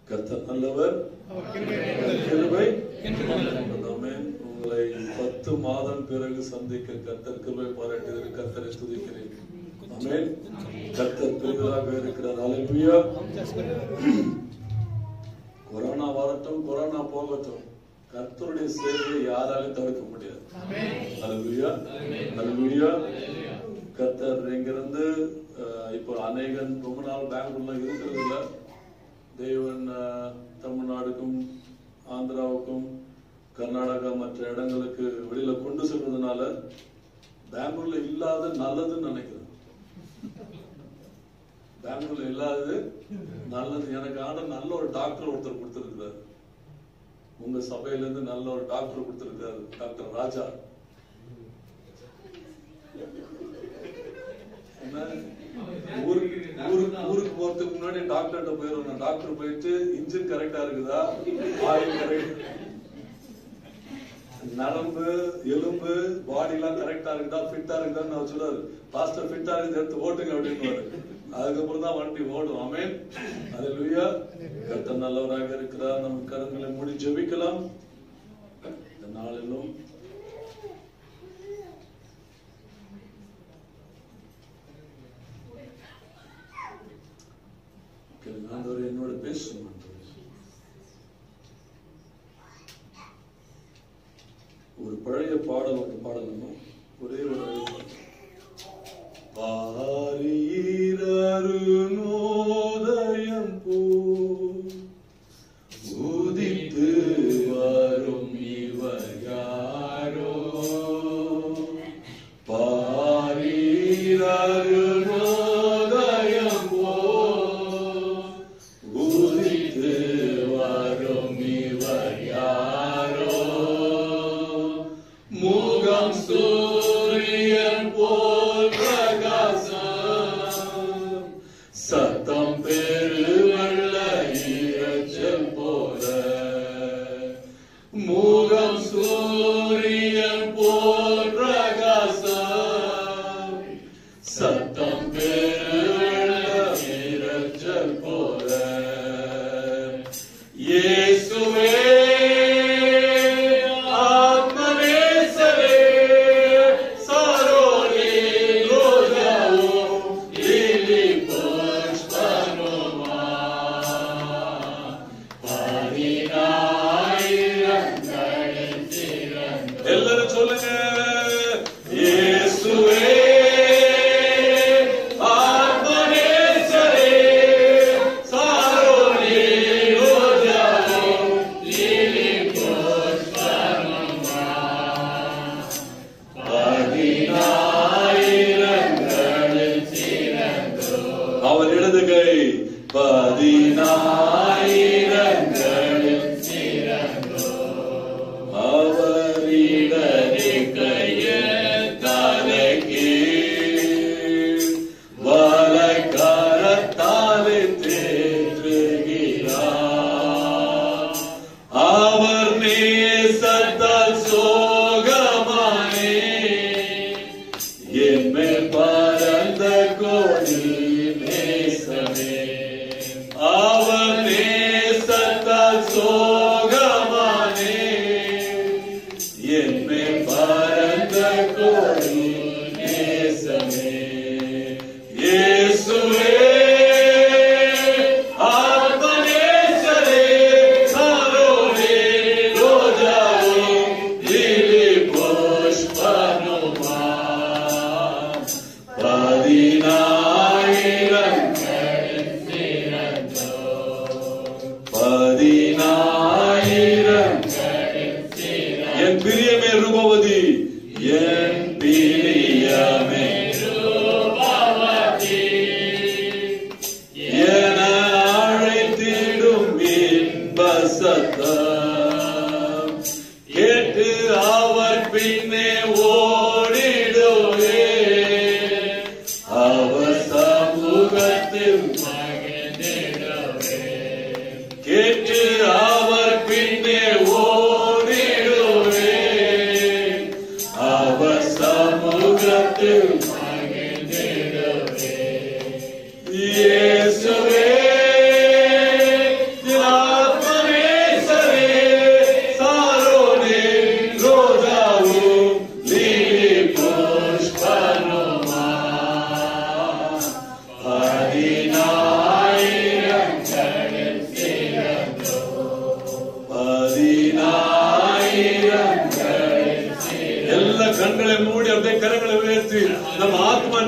கர்த்தர் நல்லவர், கிருபை. உங்களை 10 மாதம் பிறகு சந்திக்க கர்த்தர் கிருபை பாராட்டி கர்த்தரை துதிக்கிறேன். ஆமென். கர்த்தர் பெரிதாக இருக்கிறார். ஹல்லேலூயா. கொரோனா வரட்டும், கொரோனா போகட்டும், கர்த்தருடைய சேவையை யாராலும் தடுக்க முடியாது. ஹல்லேலூயா, ஹல்லேலூயா. கர்த்தர் இங்கிருந்து இப்போ அநேகன் ரொம்ப நாள் பெங்களூர்ல இருக்கிறது இல்லை. தேவன் தமிழ்நாடுக்கும் ஆந்திராவுக்கும் கர்நாடகா மற்ற இடங்களுக்கு வெளியில கொண்டு செல்வதனால பெங்களூர்ல இல்லாத நல்லதுன்னு நினைக்கிறேன். பெங்களூர்ல இல்லாதது நல்லது. எனக்கு ஆன நல்ல ஒரு டாக்டர் ஒருத்தர் கொடுத்திருக்கிறார். உங்க சபையில இருந்து நல்ல ஒரு டாக்டர் கொடுத்திருக்காரு, டாக்டர் ராஜா. ஊருக்கு போறதுக்கு முன்னாடி டாக்டர்கிட்ட போயிருவேன். டாக்டர் போயிட்டு இன்ஜின் கரெக்டா இருக்குதா, ஆயில் கரெக்ட், நரம்பு எலும்பு பாடி எல்லாம் கரெக்டா இருக்குதா, ஃபிட்டா இருக்குதான்னு நான் சொல்றாரு. பாஸ்டர் ஃபிட்டா இருக்குது எடுத்து ஓட்டுங்க அப்படின்னு. அதுக்கப்புறம் தான் வண்டி ஓடும். ஆமென். ஹல்லேலூயா. கர்த்தர் நல்லவராக இருக்கிறார். நம் கரங்களை மூடி ஜெபிக்கலாம். இந்த நாளிலும் ஆண்டவரே என்னோட பேசும். ஒரு பழைய பாடல் ஒன்று பாடலாமா? ஒரே ஒரு பாரீரருணோதயம் போ உதித்து வரும் இவர் யாரோ, பாரீரருணோதயம் போ உதித்து வரும் இவர் யாரோ, முகம் சூரியன் போல் பிரகாசம், சத்தம் பெருவெள்ள இரைச்சல் போல, முகம் சூரியன் போல் பிரகாசம், சத்தம் பெருவெள்ள இரைச்சல் போல, இயேசுவே இயேசுவே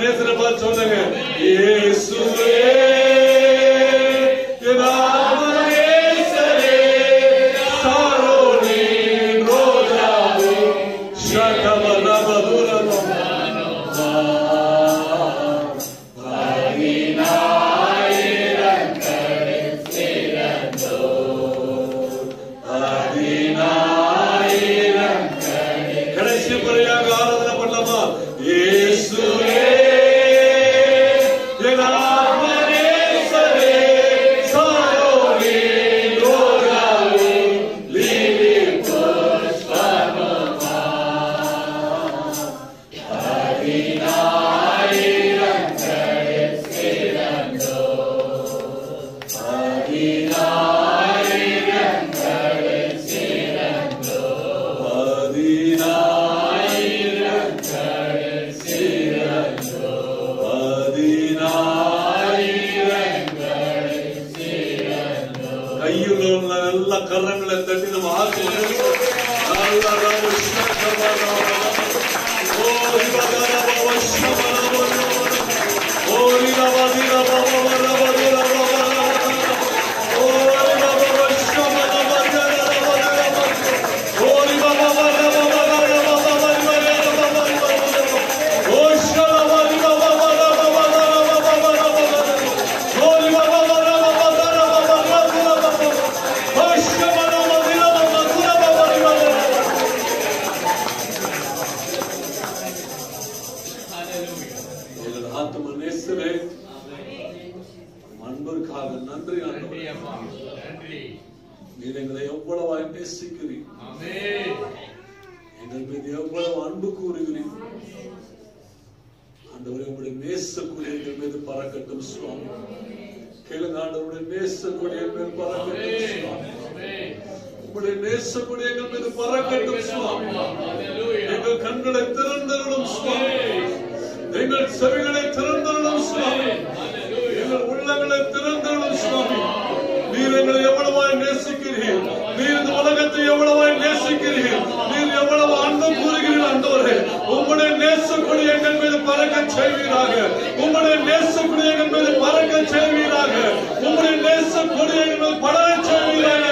நேசரப்பா சொல்லுங்க. இயேசுவே கரங்களை தட்டி நம்ம கண்களை திறந்தருளும் சுவாமி, எங்கள் செவிகளை திறந்தருளும் சுவாமி, எங்கள் உள்ளங்களை திறந்தருளும் சுவாமி. நீர் எங்களை எவ்வளவாய் நேசிக்கிறீர், நீர் இந்த உலகத்தை எவ்வளவாய் நேசிக்கிறீர், நீர் எவ்வளவு அன்பு கூறுகிறீர் ஆண்டவரே. உம்முடைய நேசக்குடி எங்கள் மீது பறக்க செய்வீராக, உம்முடைய நேசக்குடி எங்கள் மீது பறக்க செய்வீராக, உம்முடைய நேசக்குடி எங்கள் மீது படர செய்வீராக.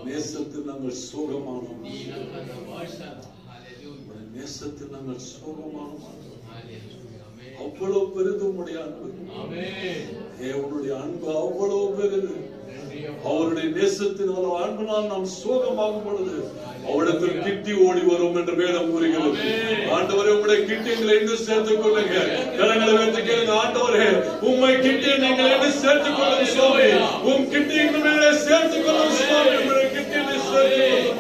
நேசத்தில் நாங்கள் சோகமானோம், நேசத்தில் நாங்கள் சோகமானோம். அவ்வளவு பெரிது உம்முடைய அன்பு, உன்னுடைய அன்பு அவ்வளவு பெரிது. அவருடைய நேசத்தினால் அன்பினால் நாம் சோகமாகும் பொழுது அவரிடத்தில் கிட்டி ஓடி வரும் என்று வேதம் கூறுகிறது. ஆண்டவரே, உங்களுடைய கிட்டி எங்களை என்று சேர்த்துக் கொள்ளுங்க. கரங்களை வைத்து கேளுங்க. ஆண்டவரே, உம்மை கிட்டி நீங்கள் என்று சேர்த்துக் கொள்ளுங்க சுவாமி. உம் கிட்டி எங்களை சேர்த்துக் கொள்ளும் சுவாமி. உங்களுடைய கிட்டி சேர்த்துக் கொள்ளும்.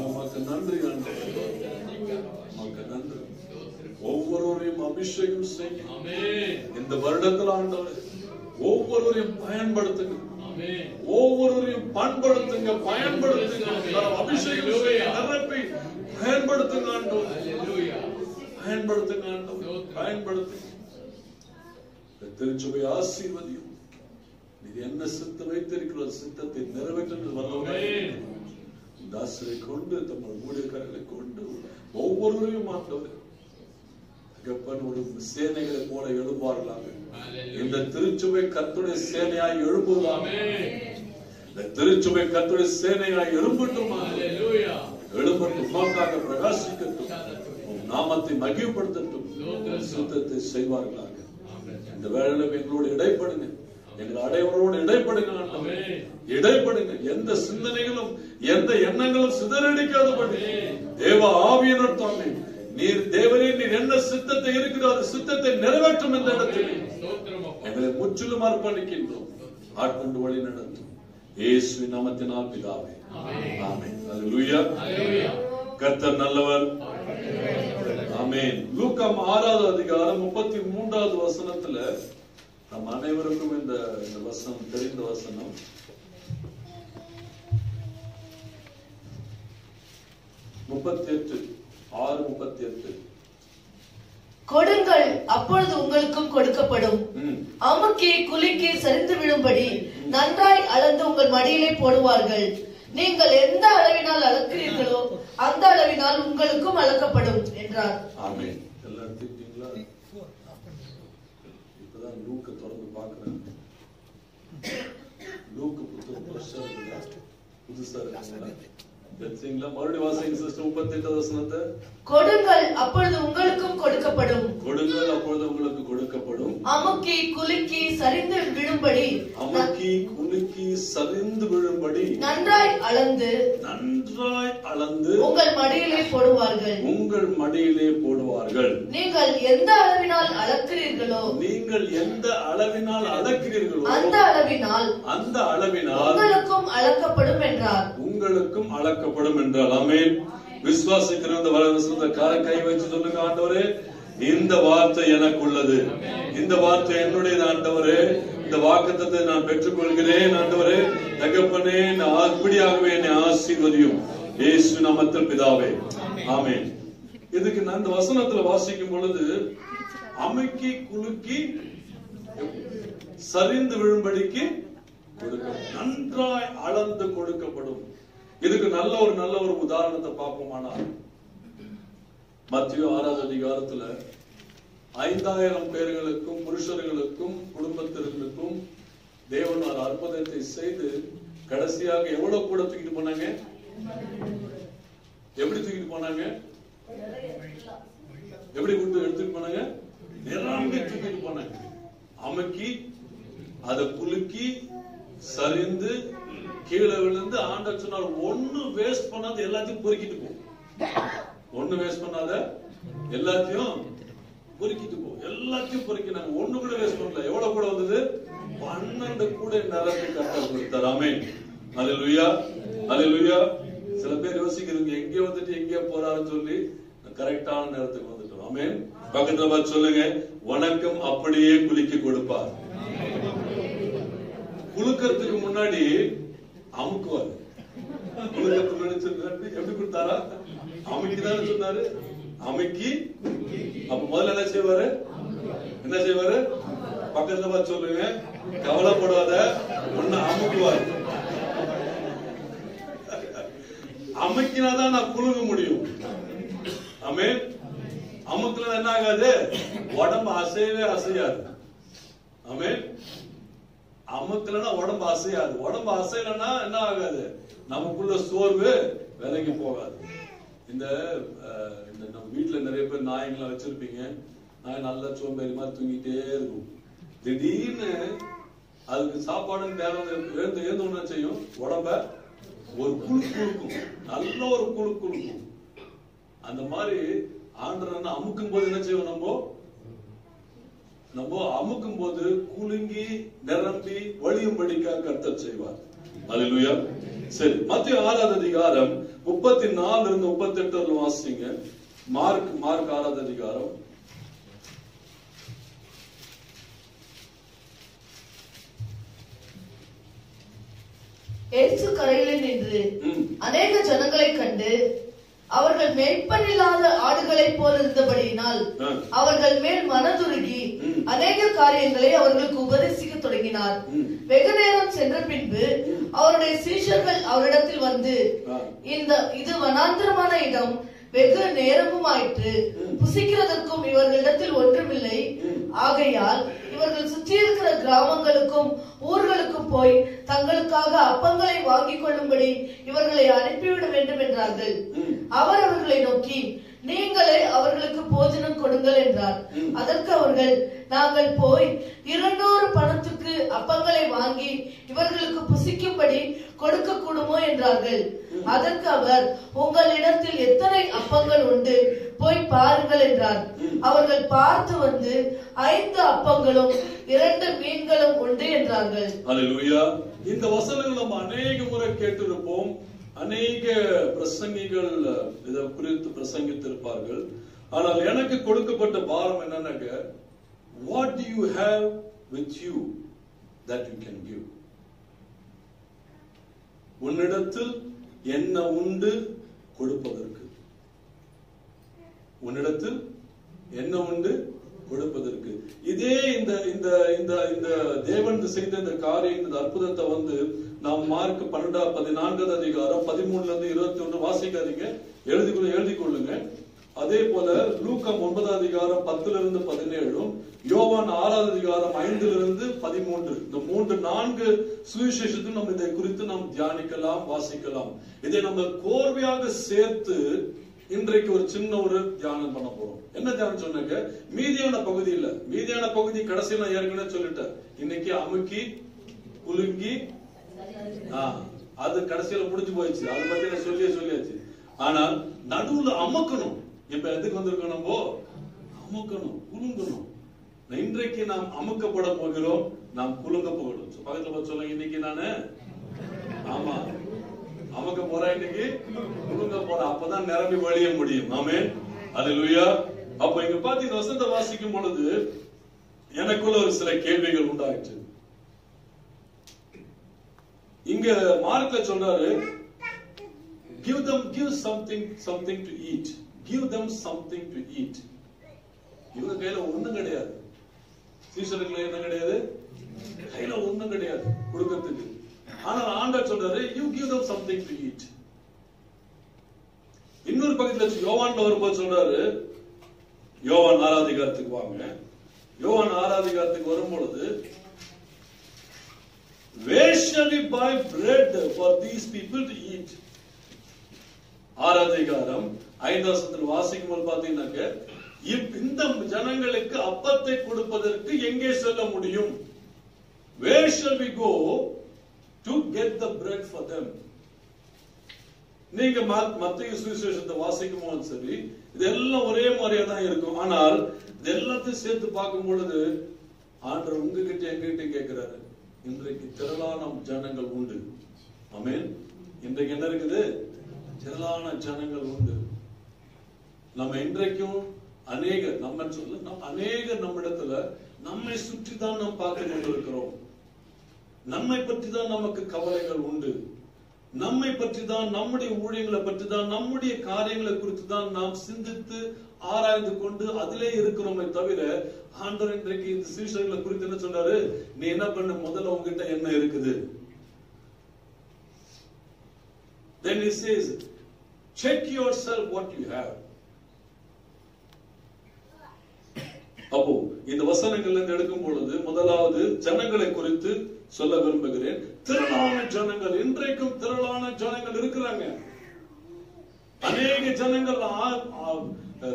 உமக்கு நன்றி ஆண்டவரே, உமக்கு நன்றி. ஒவ்வொருவரையும் அபிஷேகம் செய்யும் இந்த வருடத்தில் ஆண்டவரே, ஒவ்வொருவரையும் பயன்படுத்துங்க, ஒவ்வொருவரையும் பண்படுத்துங்க, பயன்படுத்துங்க. அபிஷேகம் நிரப்பி பயன்படுத்துங்க ஆண்டவரே, பயன்படுத்துங்க ஆண்டவரே, பயன்படுத்துங்க. திருச்சபை ஆசீர்வதியும். நீ என்ன சித்தம் வைத்திருக்கிற சித்தத்தை நிறைவேற்ற வல்லவரே. தாசரை கொண்டு தங்கள் ஊழியக்காரர்களை கொண்டு ஒவ்வொருவரையும் ஆண்டவரே ஒரு சேனைகளை போல எழுப்பார்களாக. இந்த திருச்சபை கர்த்தருடைய சேனையாய் எழும்புவதாக. இந்த திருச்சபை கர்த்தருடைய சேனையாய் எழும்பட்டும், எழும்பட்டும், உமக்காக பிரகாசிக்கட்டும், நாமத்தை மகிழ்ப்படுத்தட்டும், சுத்தத்தை செய்வார்களாக. இந்த வேளையில எங்களோடு இடைப்படுங்க, எங்கள் அடைவரோடு இடைப்படுங்க ஆண்டவரே, இடைப்படுங்க. எந்த சிந்தனைகளும் எந்த எண்ணங்களும் சிதறடிக்காதபடி தேவ ஆவியினர் தாமே நீர் தேவனே, நீர் என்ன சித்தத்தை இருக்கிறோ அந்த சித்தத்தை நிறைவேற்றும். இந்த இடத்தில் எங்களை முற்றிலும் அர்ப்பணிக்கின்றோம். ஆட்கொண்டு வழி நடத்தும் இயேசுவின் நாமத்தினால் பிதாவே, ஆமென். அல்லேலூயா. கர்த்தர் நல்லவர். ஆமென். லூக்கா 6வது அதிகாரம் 33வது வசனத்துல நம் அனைவருக்கும் இந்த வசனம் தெரிந்த வசனம். கொடுங்கள், அப்பொழுது உங்களுக்கும் கொடுக்கப்படும். அமுக்கி குலுக்கி சரிந்து விழும்படி நன்றாய் அளந்து உங்கள் மடியிலே போடுவார்கள். நீங்கள் எந்த அளவினால் அளக்கிறீர்களோ அந்த அளவினால் உங்களுக்கும் அளக்கப்படும் என்றார். ஆமென். எல்லாம் எடுத்துக்கிட்டீங்களா? இப்பதான் லூக்கை தொடர்ந்து பார்க்கிறேன். லூக்கு புத்தகம் புதுசா இருக்குங்களா? எடுத்தீங்களா? மறுபடியும் வாசிங்க சிஸ்டர் 38 வசனத்தை. கொடுங்கள் அப்பொழுது உங்களுக்கும் கொடுக்கப்படும். கொடுங்கள் அப்பொழுது உங்களுக்கு கொடுக்கப்படும். அமுக்கி குலுக்கி சரிந்து விழும்படி. அமுக்கி குலுக்கி சரிந்து விழும்படி. நன்றாய் அளந்து உங்கள் மடியிலே போடுவார்கள். உங்கள் மடியிலே போடுவார்கள். நீங்கள் எந்த அளவினால் அளக்கிறீர்களோ அந்த அளவினால் உங்களுக்கும் அளக்கப்படும் என்றார். உங்களுக்கும் அளக்கப்படும் என்றார். ஆமென். விசுவாசிக்கிற இந்த வசனத்தை கை வச்சு சொல்லுங்க, ஆண்டவரே இந்த வார்த்தை எனக்கு உள்ளது, இந்த வார்த்தை என்னுடைய ஆண்டவரே, இந்த வாக்குத்தத்தை நான் பெற்றுக் கொள்கிறேன் ஆண்டவரே, தகப்பனே அப்படியாகவே என்னை ஆசீர்வதியும் இயேசு நாமத்தில் பிதாவே. ஆமென். இதுக்கு நான் இந்த வசனத்துல வாசிக்கும் பொழுது அமுக்கி குலுக்கி சரிந்து விழும்படிக்கு நன்றாய் அளந்து கொடுக்கப்படும். இதுக்கு நல்ல ஒரு உதாரணத்தை பார்ப்போமானால் மத்தேயு 6வது அதிகாரத்துல 5000 பேர்களுக்கும் புருஷர்களுக்கும் குடும்பத்தினருக்கும் தேவன் ஒரு அற்புதத்தை செய்து கடைசியாக எவ்வளவு கூட தூக்கிட்டு போனாங்க? எப்படி தூக்கிட்டு போனாங்க? எப்படி எடுத்துட்டு போனாங்க? நிரம்பி தூக்கிட்டு போனாங்க. அமுக்கி அதை குலுக்கி சரிந்து கீழே விழுந்து ஆண்டவர் சொன்னார், ஒண்ணு வேஸ்ட் பண்ணாத எல்லாத்தையும் பொறுக்கிட்டு போ. ஒண்ணு வேஸ்ட் பண்ணாத எல்லாத்தையும் பொறுக்கிட்டு போ. எல்லாத்தையும் பொறுக்கினாங்க, ஒண்ணு கூட வேஸ்ட் பண்ணல. எவ்வளவு கூட வந்தது? 12 கூட நிரம்பி கர்த்தர் கொடுத்தார். ஆமென். அல்லேலூயா, அல்லேலூயா. சில பேர் யோசிக்கிறீங்க எங்கே வந்துட்டு எங்கே போறாருன்னு சொல்லி கரெக்டான நேரத்துக்கு வந்துட்டோம். ஆமென். பக்கத்துல பார்த்து சொல்லுங்க, வணக்கம் அப்படியே குலுக்கி கொடுப்பார். குலுக்கிறதுக்கு முன்னாடி அமுக்குவாரு. குலுக்கிறதுக்கு முன்னாடி எப்படி கொடுத்தாரா? அமுக்கிதான் சொன்னாரு. அமுக்கி அப்ப முதல்ல என்ன செய்வாரு? பக்கத்துல பார்த்து சொல்லுங்க, கவலைப்படாத, ஒண்ணு அமுக்குவாரு. அமுக்கினாதான் நான் குலுங்க முடியும். ஆமென். அமுக்கல என்ன ஆகாது? உடம்பு அசையவே அசையாது. ஆமென். அமுக்கலன்னா உடம்பு அசையாது. உடம்பு அசையலன்னா என்ன ஆகாது? நமக்குள்ள சோர்வு விலகி போகாது. இந்த நம்ம வீட்டுல நிறைய பேர் நாய்களை வச்சிருப்பீங்க. நாய் நல்ல சோம்பேறி மாதிரி தூங்கிட்டே இருக்கும். திடீர்னு அதுக்கு சாப்பாடுன்னு தேவை எழுந்து செய்யும், உடம்ப ஒரு குழுக்கும், நல்ல ஒரு குழுக்கும். அந்த மாதிரி ஆண்டவரை அமுக்கும் போது என்ன செய்வோம்? நம்ம அமுக்கும் போது குலுங்கி நிரம்பி வழியும்படிக்காக கர்த்தர் செய்வார். அல்லேலூயா. சரி, மத்தேயு 6வது அதிகாரம் 34 இருந்து 38 வாசிங்க. மார்க் 6வது அதிகாரம். இயேசு கரையிலே நின்று அநேக ஜனங்களை கண்டு அவர்கள் மேய்ப்பனில்லாத ஆடுகளைப் போல இருந்தபடியினால் அவர்கள் மேல் மனதுருகி அநேக காரியங்களை அவர்களுக்கு உபதேசிக்க தொடங்கினார். வெகு நேரம் சென்ற பின்பு அவருடைய சீஷர்கள் அவரிடத்தில் வந்து, இது வனாந்திரமான இடம், வெகு நேரமும் ஆயிற்று, புசிக்கிறதற்கும் இவர்களிடத்தில் ஒன்றுமில்லை. ஆகையால் இவர்கள் சுற்றி இருக்கிற கிராமங்களுக்கும் ஊர்களுக்கும் போய் தங்களுக்காக அப்பங்களை வாங்கிக் கொள்ளும்படி இவர்களை அனுப்பிவிட வேண்டும் என்றார்கள். அவர் அவர்களை நோக்கி, நீங்களே அவர்களுக்கு போஜனம் கொடுங்கள் என்றார். அதற்கு அவர்கள், நாங்கள் போய் 200 பணத்துக்கு அப்பங்களை வாங்கி இவர்களுக்கு புசிக்கும்படி கொடுக்க கூடுமோ என்றார்கள். அதற்கு அவர், உங்களிடத்தில் எத்தனை அப்பங்கள் உண்டு, போய் பாருங்கள் என்றார். அவர்கள் பார்த்து வந்து 5 அப்பங்களும் 2 மீன்களும் உண்டு என்றார்கள். அல்லேலூயா. இந்த வசனங்கள் நம்ம அநேக முறை கேட்டிருப்போம். அநேக பிரசங்கிகள் இதை குறித்து பிரசங்கித்திருப்பார்கள். ஆனால் எனக்கு கொடுக்கப்பட்ட பாரம் என்னன்னாக்க, what do you have with you that you can give? உன்னிடத்தில் என்ன உண்டு கொடுப்பதற்கு? உன்னிடத்தில் என்ன உண்டு கொடுப்பதற்கு. இதே இந்த இந்த இந்த இந்த தேவன் செய்த இந்த காரியம், இந்த அற்புதத்தை வந்து நாம் மார்க் 14வது அதிகாரம் 13-21 வாசிக்காதீங்க, எழுதி கொள்ளுங்க. அதே போல லூக்கா 9வது அதிகாரம் 10-17, யோவான் 6வது அதிகாரம் 5-13, இந்த 4 சுவிசேஷத்தில் நம்ம இதை குறித்து நாம் தியானிக்கலாம், வாசிக்கலாம். இதை நம்ம கோர்வையாக சேர்த்து இன்றைக்கு ஒரு சின்ன ஒரு தியானம் பண்ண போறோம். என்ன தியானம் சொன்னாங்க? மீதியான பகுதி இல்ல, மீதியான பகுதி கடைசியில் நான் ஏற்கனவே சொல்லிட்டேன். இன்னைக்கு அமுக்கி குலுங்கி அது கடைசியில முடிஞ்சு போயிடுச்சு, அதை பத்தி நான் சொல்லியாச்சு. ஆனால் நடுவுல அமுக்கணும். இப்ப எதுக்கு வந்திருக்கோம்? நம்ம அமுக்கணும், குலுங்கணும். இன்றைக்கு நாம் அமுக்கப்பட போகிறோம், நாம் குலுங்க போகிறோம். பக்கத்துல சொல்லுங்க, இன்னைக்கு நானு ஆமா அமுக்க போறேன், இன்னைக்கு குலுங்க போறேன். அப்பதான் நிரம்பி வழிய முடியும். ஆமென், அல்லேலூயா. அப்ப இங்க பார்த்து இந்த வசனத்தை வாசிக்கும் பொழுது எனக்குள்ள ஒரு சில கேள்விகள் உண்டாயிற்று. இங்க மார்க்ல சொல்றாரு, give something to eat, give them something to eat. இவங்க கையில ஒண்ணும் கிடையாது, சீசனுக்குள்ள என்ன கிடையாது, கையில ஒண்ணும் கிடையாது கொடுக்கிறதுக்கு. ஆனால் ஆண்டவர் சொல்றாரு, you give them something to eat. இன்னொரு பக்கத்துல யோவான்ல வரும்போது சொல்றாரு, யோவான் 6வது அதிகாரத்துக்கு வாங்க. யோவான் 6வது அதிகாரத்துக்கு வரும்பொழுது, where shall we buy bread for these people to eat? 6வது அதிகாரம் 5வது வசனத்தில் வாசிக்கும் போது பாத்தீங்கன்னாக்க, இந்த ஜனங்களுக்கு அப்பத்தை கொடுப்பதற்கு எங்கே செல்ல முடியும்? Where shall we go to get the bread for them? நீங்க மத்தேயு சுவிசேஷத்தை வாசிக்கும் போது சரி, இதெல்லாம் ஒரே மாதிரியா தான் இருக்கும். ஆனால் இது எல்லாத்தையும் சேர்த்து பார்க்கும் பொழுது ஆண்டவர் உங்ககிட்ட எங்ககிட்ட கேட்கிறாரு, இன்றைக்கு திரளான ஜனங்கள் உண்டு. ஆமென். இன்றைக்கு என்ன இருக்குது? திரளான ஜனங்கள் உண்டு. நம்ம இன்றைக்கும் அநேக நம்மிடத்துல நம்மை சுற்றி தான் நாம் பார்த்து கொண்டிருக்கிறோம். நம்மை பற்றி தான் நமக்கு கவலைகள் உண்டு. நம்மை பற்றி தான், நம்முடைய ஊழியங்களை பற்றி தான், நம்முடைய காரியங்களை குறித்து தான் நாம் சிந்தித்து ஆராய்ந்து கொண்டு அதிலே இருக்கிறோமே தவிர, ஆண்டவர் இன்றைக்கு இந்த சீஷர்களை குறித்து என்ன சொன்னாரு? நீ என்ன பண்ண, முதல்ல உங்ககிட்ட என்ன இருக்குது? Then he says, check yourself what you have. அப்போ இந்த வசனங்கள்ல இருந்து எடுக்கும் பொழுது முதலாவது ஜனங்களை குறித்து சொல்ல விரும்புகிறேன். திரளான ஜனங்கள், இன்றைக்கும் திரளான ஜனங்கள் இருக்கிறாங்க. அநேக ஜனங்கள்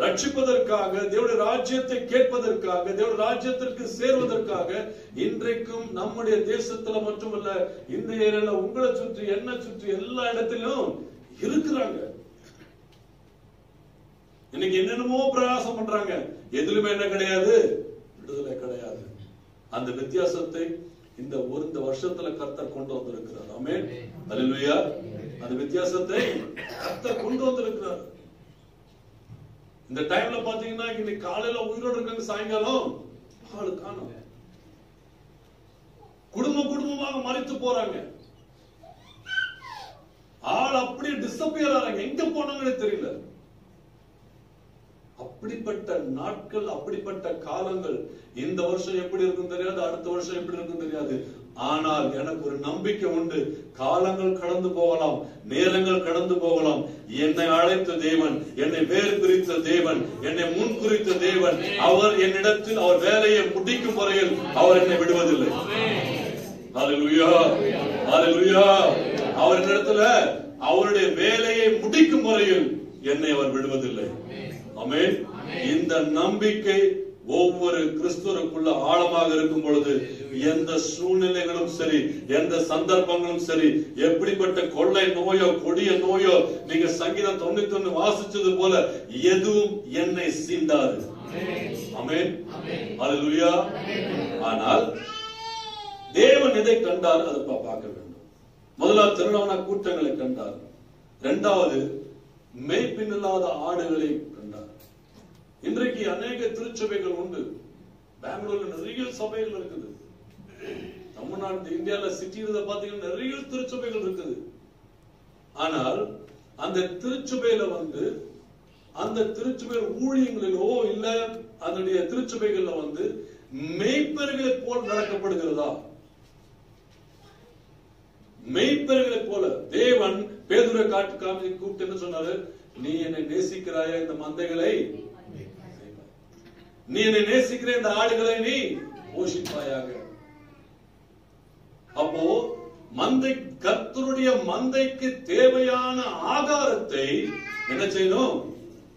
ரட்சிப்பதற்காக, தேவனுடைய ராஜ்யத்தை கேட்பதற்காக, தேவனுடைய ராஜ்யத்திற்கு சேர்வதற்காக இன்றைக்கும் நம்முடைய தேசத்துல மட்டுமல்ல, இந்த ஏரியால உங்களை சுற்றி, என்ன சுற்றி, எல்லா இடத்திலும் இருக்கிறாங்க. இன்னைக்கு என்னென்னமோ பிரயாசம் பண்றாங்க, எதிலுமே என்ன கிடையாது, விடுதலை கிடையாது. அந்த வித்தியாசத்தை இந்த வருஷத்துல கர்த்தர் கொண்டு வந்திருக்கிறார். ஆமென், அல்லேலூயா. அந்த வித்தியாசத்தை கர்த்தர் கொண்டு வந்திருக்கிறார். இந்த டைம்ல பாத்தீங்கன்னா, இன்னைக்கு காலையில உயிரோடு இருக்காங்க, சாயங்காலம் ஆளு காணோம். குடும்பமாக மறித்து போறாங்க. ஆள் அப்படியே டிஸப்பியர் ஆறாங்க, எங்க போனாங்கன்னு தெரியல. அப்படிப்பட்ட நாட்கள், அப்படிப்பட்ட காலங்கள். இந்த வருஷம் எப்படி இருக்கும் தெரியாது, அடுத்த வருஷம் எப்படி இருக்கும் தெரியாது. ஆனால் எனக்கு ஒரு நம்பிக்கை உண்டு. காலங்கள் கடந்து போகலாம், நேரங்கள் கடந்து போகலாம். என்னை அழைத்த தேவன், என்னை வேறு பிரித்த தேவன், என்னை முன் குறித்த தேவன், அவர் என்னிடத்தில் அவர் வேலையை முடிக்கும் வரையில் அவர் என்னை விடுவதில்லை. ஹல்லேலூயா, ஹல்லேலூயா. அவர் என்னிடத்துல அவருடைய வேலையை முடிக்கும் வரையில் என்னை அவர் விடுவதில்லை. ஆமென். இந்த நம்பிக்கை ஒவ்வொரு கிறிஸ்துவுக்குள்ள ஆழமாக இருக்கும் பொழுது, எந்த சூழ்நிலைகளும் சரி, எந்த சந்தர்ப்பங்களும் சரி, எப்படிப்பட்ட கொள்ளை நோயோ கொடிய நோயோ, நீங்க சங்கீதம் 91 வாசிச்சது போல எதுவும் என்னை சீண்டாது. ஆமென், அல்லேலூயா. ஆனால் தேவன் எதை கண்டார், அதை பார்க்க வேண்டும். முதலாவது திரளான கூட்டங்களை கண்டார். இரண்டாவது மேய்ப்பில்லாத ஆடுகளை கண்டார். இன்றைக்கு அநேக திருச்சபைகள் உண்டு. பெங்களூர்ல நிறைய சபைகள் இருக்குது. தமிழ்நாடு, இந்தியால சிட்டியில பாத்தீங்கன்னா நிறைய திருச்சபைகள் இருக்குது. ஆனால் அந்த திருச்சபையில அந்த திருச்சபை ஊழியங்களிலோ இல்ல அதனுடைய திருச்சபைகள்ல வந்து மெய்ப்பர்களை போல் நடக்கப்படுகிறதா? மெய்ப்பர்களை போல தேவன் பேதுரை கூப்பிட்டு என்ன சொன்னாரு? நீ என்னை நேசிக்கிறாயா இந்த மந்தைகளை, நீ என்னை நேசிக்கிற இந்த ஆடுகளை நீ போஷிப்பாயாக. அப்போ மந்தை, கர்த்தருடைய மந்தைக்கு தேவையான ஆகாரத்தை என்ன செய்யணும்?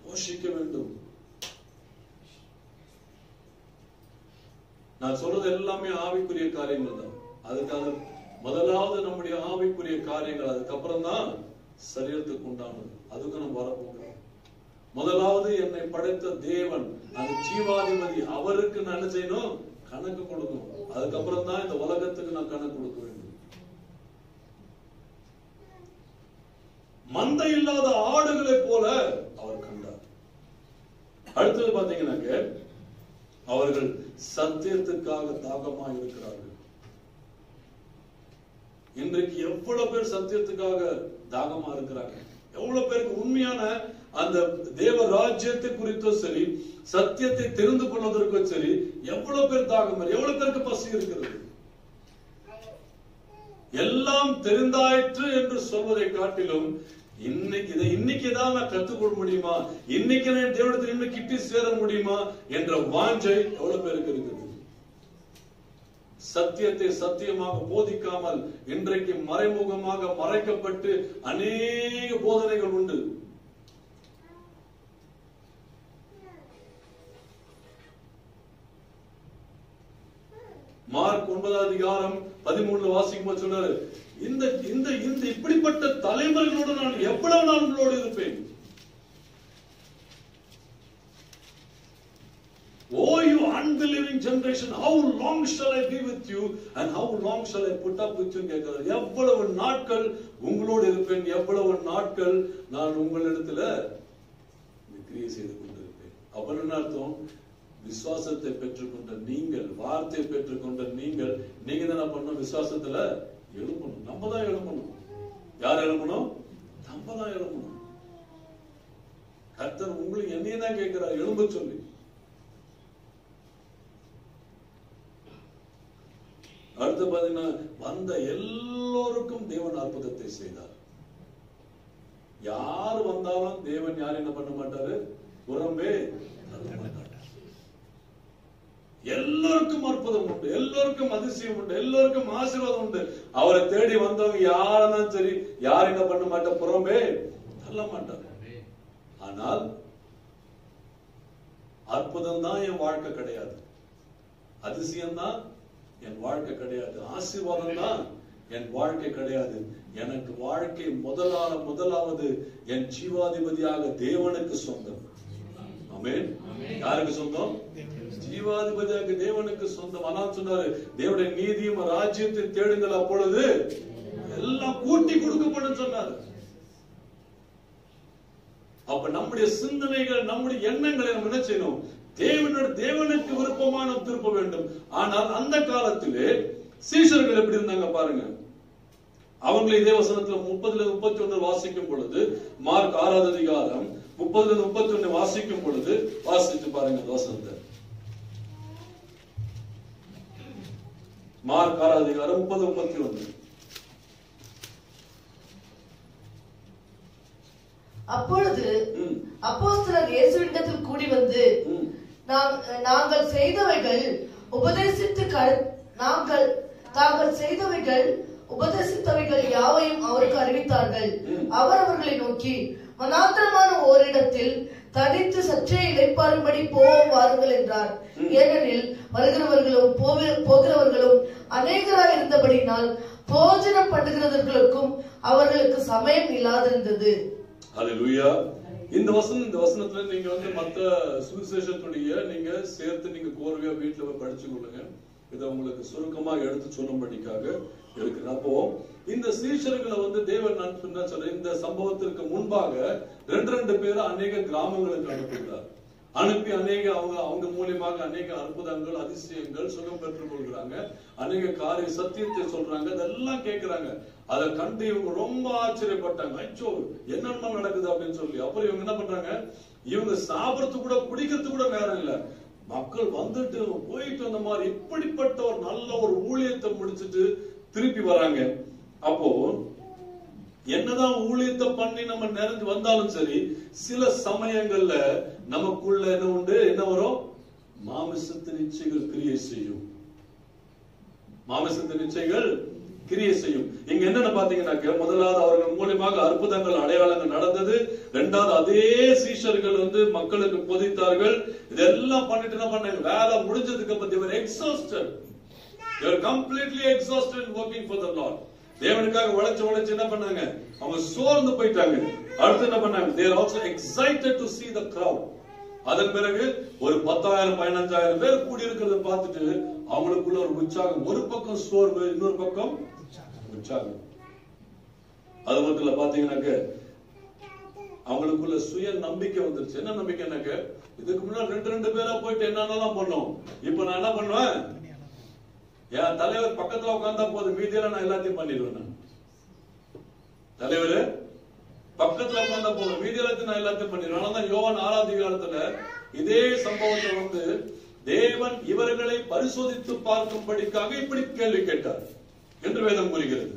போஷிக்க வேண்டும். நான் சொல்றது எல்லாமே ஆவிக்குரிய காரியங்கள் தான். அதுக்காக முதலாவது நம்முடைய ஆவிக்குரிய காரியங்கள், அதுக்கப்புறம் தான் சரீரத்துக்கு உண்டானது. அதுக்கு நம்ம வரப்போகிறோம். முதலாவது என்னை படைத்த தேவன், அந்த ஜீவாதிபதி, அவருக்கு நான் என்ன செய்யணும்? கணக்கு கொடுக்கணும். அதுக்கப்புறம் தான் இந்த உலகத்துக்கு நான் கணக்கு கொடுக்க வேண்டும். மந்தை இல்லாத ஆடுகளை போல அவர் கண்டார். அடுத்தது பாத்தீங்கன்னாக்க, அவர்கள் சத்தியத்துக்காக தாகமா இருக்கிறார்கள். இன்றைக்கு எவ்வளவு பேர் சத்தியத்துக்காக தாகமா இருக்கிறாங்க? எவ்வளவு பேருக்கு உண்மையான அந்த தேவ ராஜ்யத்தை குறித்தும் சரி, சத்தியத்தை தெரிந்து கொள்வதற்கும் சரி, எவ்வளவு பேர் தாகம், எவ்வளவு பேருக்கு பசி இருக்கிறது? எல்லாம் தெரிந்தாயிற்று என்று சொல்வதை காட்டிலும் இன்னைக்கு தான் நான் கத்துக்கொள்ள முடியுமா, இன்னைக்கு நான் தேவனத்தில் இன்னும் கிட்டி சேர முடியுமா என்ற வாஞ்சை எவ்வளவு பேருக்கு இருக்குது? சத்தியத்தை சத்தியமாக போதிக்காமல் இன்றைக்கு மறைமுகமாக மறைக்கப்பட்டு அநேக போதனைகள் உண்டு. மார்க் 9:13 வாசிக்கும் சொன்னாரு, இந்த இந்த இந்த இப்படிப்பட்ட தலைவர்களோடு நான் எவ்வளவு நாள் உங்களோடு இருப்பேன்? Oh, you unbelieving generation, how long shall I be with you and how long shall I put up with you? கேட்கிறார். எவ்வளவு நாட்கள் உங்களோடு இருப்பேன், எவ்வளவு நாட்கள் நான் உங்களிடத்துல கிரியை செய்து கொண்டிருப்பேன். அப்ப என்ன அர்த்தம்? விசுவாசத்தை பெற்றுக்கொண்ட நீங்கள், வார்த்தை பெற்றுக்கொண்ட நீங்கள், நீங்க என்ன பண்ணணும்? விசுவாசத்துல எழுப்பணும். நம்ம தான் எழுப்பணும். யார் எழுப்பணும்? நம்ம தான் எழுப்பணும். கர்த்தர் உங்களுக்கு என்னையே தான் கேட்கிறார், எழும்ப சொல்லி. அடுத்து பாத்தீங்கன்னா, வந்த எல்லோருக்கும் தேவன் அற்புதத்தை செய்தார். யார் வந்தாலும் தேவன் யாரும் என்ன பண்ண மாட்டாரு? புறம்பே தள்ள மாட்டார். எல்லோருக்கும் அற்புதம் உண்டு, எல்லோருக்கும் அதிசயம் உண்டு, எல்லோருக்கும் ஆசீர்வாதம் உண்டு. அவரை தேடி வந்தவங்க யாரும் சரி, யாரும் என்ன பண்ண மாட்டார்? புறம்பே தள்ள மாட்டார். ஆனால் அற்புதம் தான் என் வாழ்க்கை கிடையாது, அதிசயம் தான் என் வாழ்க்கை கிடையாது, ஆசீர்வாதம் தான் என் வாழ்க்கை கிடையாது. எனக்கு வாழ்க்கை முதலாவது என் ஜீவாதிபதியாக தேவனுக்கு சொந்தம். ஆமென். யாருக்கு சொந்தம்? ஜீவாதிபதியாக தேவனுக்கு சொந்தம். ஆனால் சொன்னாரு, தேவனுடைய நீதியும் ராஜ்யத்தை தேடுங்கள், அப்பொழுது எல்லாம் கூட்டி கொடுக்கப்படும் சொன்னாரு. அப்ப நம்முடைய சிந்தனைகள், நம்முடைய எண்ணங்களை நம்ம என்ன செய்யணும்? தேவனுக்கு விருப்பமான திருப்ப வேண்டும். ஆனால் அந்த காலத்திலே சீஷர்கள் எப்படி இருந்தாங்க பாருங்க. அவங்களை இதே வசனத்துல 30-31 வாசிக்கும் பொழுது, மார்க் 6 30-31 வாசிக்கும் பொழுது வாசித்து பாருங்க அந்த வசனத்தை. மார்க் 6 30-31. அப்பொழுது அப்போஸ்தலர் இயேசுவினிடத்தில் கூடி வந்து, நாங்கள் செய்தவைகள் உபதேசித்தவைகள் யாவையும் அவருக்கு அறிவித்தார்கள். அவர் அவர்களை நோக்கி, வனாந்தரமான ஓரிடத்தில் தனித்து சற்றே இளைப்பாறும்படி போவோம் வாருங்கள் என்றார். ஏனெனில் வருகிறவர்களும் போகிறவர்களும் அநேகராய் இருந்தபடினால் போஜனம் பண்ணுகிறவர்களுக்கும் அவர்களுக்கு சமயம் இல்லாதிருந்தது. ஹல்லேலூயா. இந்த வசனத்துல நீங்க வந்து மத்த சுவிசேஷத்துடைய நீங்க சேர்த்து நீங்க கோர்வையா வீட்டுல போய் படிச்சு கொள்ளுங்க. இதை உங்களுக்கு சுருக்கமாக எடுத்து சொல்லும்படிக்காக இருக்கு. அப்போ இந்த சீஷர்களை வந்து தேவன் நான் சொல்ற இந்த சம்பவத்திற்கு முன்பாக 2 பேரை அநேக கிராமங்களுக்கு அனுப்புகிறார். அனுப்பி அநேக அவங்க மூலியமாக அநேக அற்புதங்கள், அதிசயங்கள், சுகம் பெற்றுக் கொள்கிறாங்க. அநேக காரிய சத்தியத்தை சொல்றாங்க. இதெல்லாம் கேட்கிறாங்க. அதை கண்டு இவங்க ரொம்ப ஆச்சரியப்பட்டாங்க. ஐயோ, என்னென்ன நடக்குது அப்படின்னு சொல்லி. அப்புறம் இவங்க என்ன பண்றாங்க? இவங்க சாப்பிடறது கூட, குடிக்கிறது கூட நேரம் இல்ல. மக்கள் வந்துட்டு போயிட்டு அந்த மாதிரி இப்படிப்பட்ட ஒரு நல்ல ஒரு ஊழியத்தை முடிச்சுட்டு திருப்பி வராங்க. அப்போ என்னதான் ஊழியத்தை பண்ணி நம்ம நிறைஞ்சு வந்தாலும் சரி, சில சமயங்கள்ல நமக்குள்ள என்ன உண்டு, என்ன வரும், மாமிசத்தின் இச்சைகள் கிரியை செய்யும். மாமிசத்தின் இச்சைகள் கிரியை செய்யும். இங்க என்னன்னு பாத்தீங்கன்னாக்க, முதலாவது அவர்கள் மூலமாக அற்புதங்கள் அடையாளங்கள் நடந்தது. இரண்டாவது அதே சீஷர்கள் மக்களுக்கு போதித்தார்கள். இதெல்லாம் பண்ணிட்டு என்ன பண்ணாங்க, வேலை முடிஞ்சதுக்கு அப்புறம் they were exhausted. They were completely exhausted working for the Lord. தேவனுக்காக உழைச்சு என்ன பண்ணாங்க, அவங்க சோர்ந்து போயிட்டாங்க. அடுத்து என்ன பண்ணாங்க, they are also excited to see the crowd. அதன் பிறகு ஒரு 10,000-15,000 பேர் கூடி இருக்கிறத பார்த்துட்டு அவங்களுக்குள்ள ஒரு உற்சாகம். ஒரு பக்கம் சோர்வு, இன்னொரு பக்கம் உற்சாகம். அது மட்டும் இல்ல, பாத்தீங்கன்னாக்க அவங்களுக்குள்ள சுய நம்பிக்கை வந்துருச்சு. என்ன நம்பிக்கைனாக்க, இதுக்கு முன்னாடி 2 பேரா போயிட்டு என்னென்னலாம் பண்ணோம், இப்ப நான் என்ன பண்ணுவேன், என் தலைவர் பக்கத்துல உட்கார்ந்தா போதும், மீதியெல்லாம் நான் எல்லாத்தையும் பண்ணிடுவேன். நான் தலைவர் பக்கத்துல உட்கார்ந்தா போதும், மீதி எல்லாத்தையும் நான் எல்லாத்தையும் பண்ணிடுவேன். ஆனாதான் யோவான் 6ஆம் அதிகாரத்துல இதே சம்பவத்தை தேவன் இவர்களை பரிசோதித்து பார்க்கும்படிக்காக இப்படி கேள்வி கேட்டார் என்று வேதம் கூறுகிறது.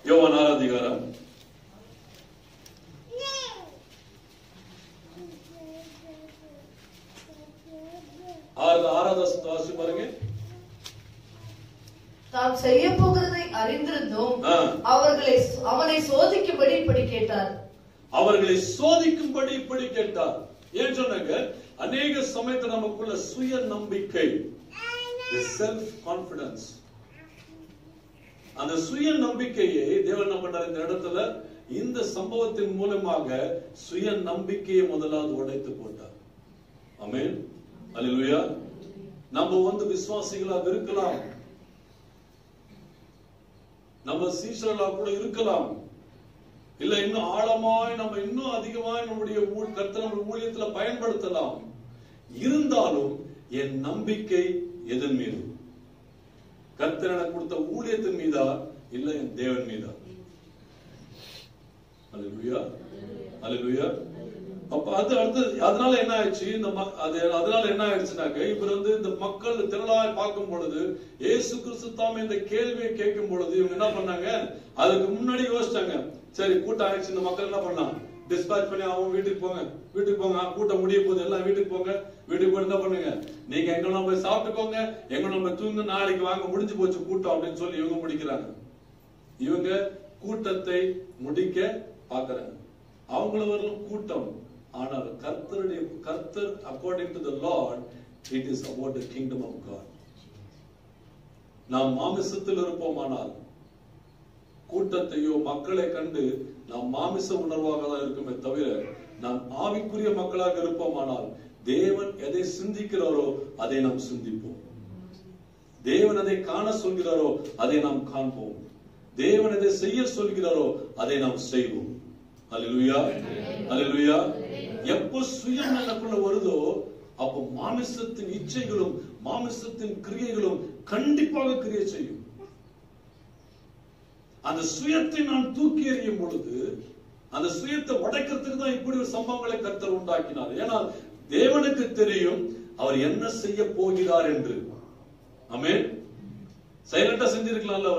யோவான் 6ஆம் அதிகாரம் 6வது வாசி பாருங்க. தாம் செய்ய போகிறதை அறிந்திருந்தோம் அவனை சோதிக்கும்படி இப்படி கேட்டார். அவர்களை சோதிக்கும்படி இப்படி கேட்டார். ஏன் சொன்னாங்க, அநேக சமயத்தில் நமக்குள்ள சுய நம்பிக்கை, செல்ஃப் கான்பிடன்ஸ், அந்த சுய நம்பிக்கையை தேவன் என்ன பண்றார் இந்த இடத்துல, இந்த சம்பவத்தின் மூலமாக சுய நம்பிக்கையை முதலாவது உடைத்து போட்டார். ஆமென், அல்லேலூயா. நம்ம விசுவாசிகளாக இருக்கலாம், நம்ம சீஷர்களாக கூட இருக்கலாம், இல்ல இன்னும் ஆழமாய் நம்ம இன்னும் அதிகமாய் நம்முடைய கர்த்தர் ஊழியத்துல பயன்படுத்தலாம். இருந்தாலும் என் நம்பிக்கை எதன் மீது, கர்த்தர் எனக்கு கொடுத்த ஊழியத்தின் மீதா, இல்ல என் தேவன் மீதா? அல்லேலூயா, அல்லேலூயா. அப்ப அது அடுத்து அதனால என்ன ஆயிடுச்சு, அதனால என்ன ஆயிடுச்சுனாக்க, இவர் இந்த மக்கள் திரளாய் பார்க்கும் பொழுது, இயேசு கிறிஸ்து தாமே இந்த கேள்வியை கேட்கும் பொழுது இவங்க என்ன பண்ணாங்க, அதுக்கு முன்னாடி யோசிச்சாங்க, சரி கூட்டம் ஆயிடுச்சு, இந்த மக்கள் என்ன பண்ணலாம், டிஸ்பாச் பண்ணி அவங்க வீட்டுக்கு போங்க, கூட்டம் முடிய போகுது, எல்லாம் வீட்டுக்கு போங்க, வீட்டுக்கு போய் என்ன பண்ணுங்க, நீங்க எங்க போய் சாப்பிட்டுக்கோங்க, எங்க தூங்க, நாளைக்கு வாங்க, முடிஞ்சு போச்சு கூட்டம் அப்படின்னு சொல்லி இவங்க முடிக்கிறாங்க. இவங்க கூட்டத்தை முடிக்க பாக்குறாங்க. அவங்களும் கூட்டம், ஆனால் கர்த்தர் according to the lord, it is about the kingdom of God. நாம் மாமிசத்தில் இருப்போமானால், கூட்டத்தையோ மக்களை கண்டு நாம் மாமிச உணர்வாக தான் இருக்குமே தவிர, நாம் ஆவிக்குரிய மக்களாக இருப்போமானால், தேவன் எதை சிந்திக்கிறாரோ அதை நாம் சிந்திப்போம். தேவன் அதை காண சொல்கிறாரோ அதை நாம் காண்போம். தேவன் எதை செய்ய சொல்கிறாரோ அதை நாம் செய்வோம். அல்லேலூயா, அல்லேலூயா. எப்போ சுயம் எனக்குள்ள வருதோ, அப்போ மாமிசத்தின் இச்சைகளும் மாமிசத்தின் கிரியைகளும் கண்டிப்பாக கிரியை செய்யும். அந்த சுயத்தை நான் தூக்கி எறியும் பொழுது, அந்த சுயத்தை உடைக்கிறதுக்கு தான் இப்படி ஒரு சம்பவங்களை கர்த்தர் உண்டாக்கினார். ஏன்னா தேவனுக்கு தெரியும் அவர் என்ன செய்ய போகிறார் என்று. ஆமென். சைலண்டா செஞ்சிருக்கலாம்ல,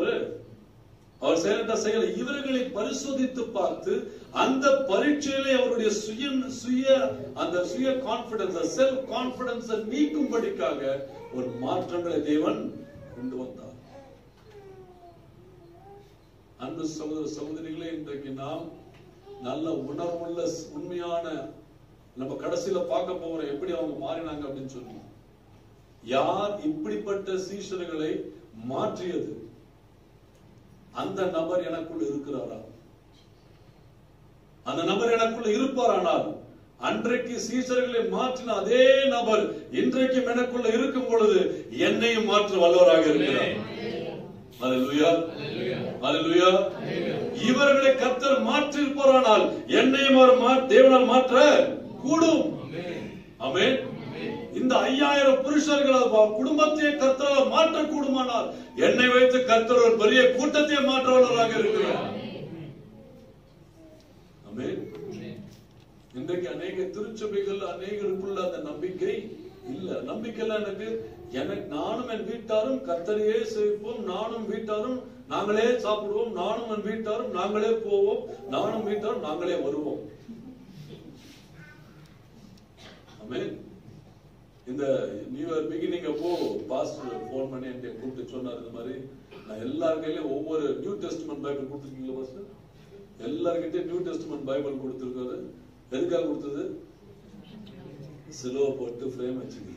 அவர் சைலண்டா செய்யல. இவர்களை பரிசோதித்து பார்த்து அந்த பரீட்சையிலே அவருடைய சுய கான்பிடன்ஸ், செல்ஃப் கான்பிடன்ஸ் நீக்கும்படிக்காக ஒரு மாற்றங்களை தேவன் கொண்டு வந்தார். அன்பு சகோதர சகோதரிகளே, இன்றைக்கு நாம் நல்ல உணர்வுள்ள உண்மையான, நம்ம கடைசியில பார்க்க போறோம் எப்படி அவங்க மாறினாங்க அப்படின்னு சொல்லி. யார் இப்படிப்பட்ட சீஷர்களை மாற்றியது? அந்த நபர் எனக்குள்ள இருக்கிறாரா? அந்த நபர் எனக்குள்ள இருப்பாரானால், அன்றைக்கு சீஷர்களை மாற்றின அதே நபர் இன்றைக்கும் எனக்குள்ள இருக்கும் பொழுது என்னையும் மாற்ற வல்லவராக இருக்கிறார். அல்லேலூயா, அல்லேலூயா. இவர்களை கர்த்தர் மாற்றி இருப்பாரானால் என்னையும் அவர் தேவனால் மாற்ற கூடும். ஆமென். இந்த 5000 புருஷர்கள் குடும்பத்தையே கர்த்தரால் மாற்ற கூடுமானால், என்னை வைத்து கர்த்தர் ஒரு பெரிய கூட்டத்தையே மாற்றவர்களாக இருக்கிறார். ஆமென். இன்றைக்கு அநேக திருச்சபைகள் அநேகருக்குள்ள அந்த நம்பிக்கை இல்ல. நம்பிக்கை எல்லாம் எனக்கு நானும் என் வீட்டாரும் கர்த்தரையே சேவிப்போம், நானும் வீட்டாரும் நாங்களே சாப்பிடுவோம், நானும் என் வீட்டாரும் நாங்களே போவோம், நானும் வீட்டாரும் நாங்களே வருவோம். ஆமென். இந்த நியூ இயர் பிகினிங் அப்போ பாஸ்டர் போன் பண்ணி என்கிட்ட கூப்பிட்டு சொன்னார், இந்த மாதிரி நான் எல்லார் கையிலயும் ஒவ்வொரு நியூ டெஸ்டமென்ட் பைபிள் கொடுத்துருக்கீங்களா பாஸ்டர்? எல்லார்கிட்டயும் நியூ டெஸ்டமென்ட் பைபிள் கொடுத்திருக்காரு. எதுக்காக கொடுத்தது? சிலுவை போட்டு ஃப்ரேம் வச்சுக்க.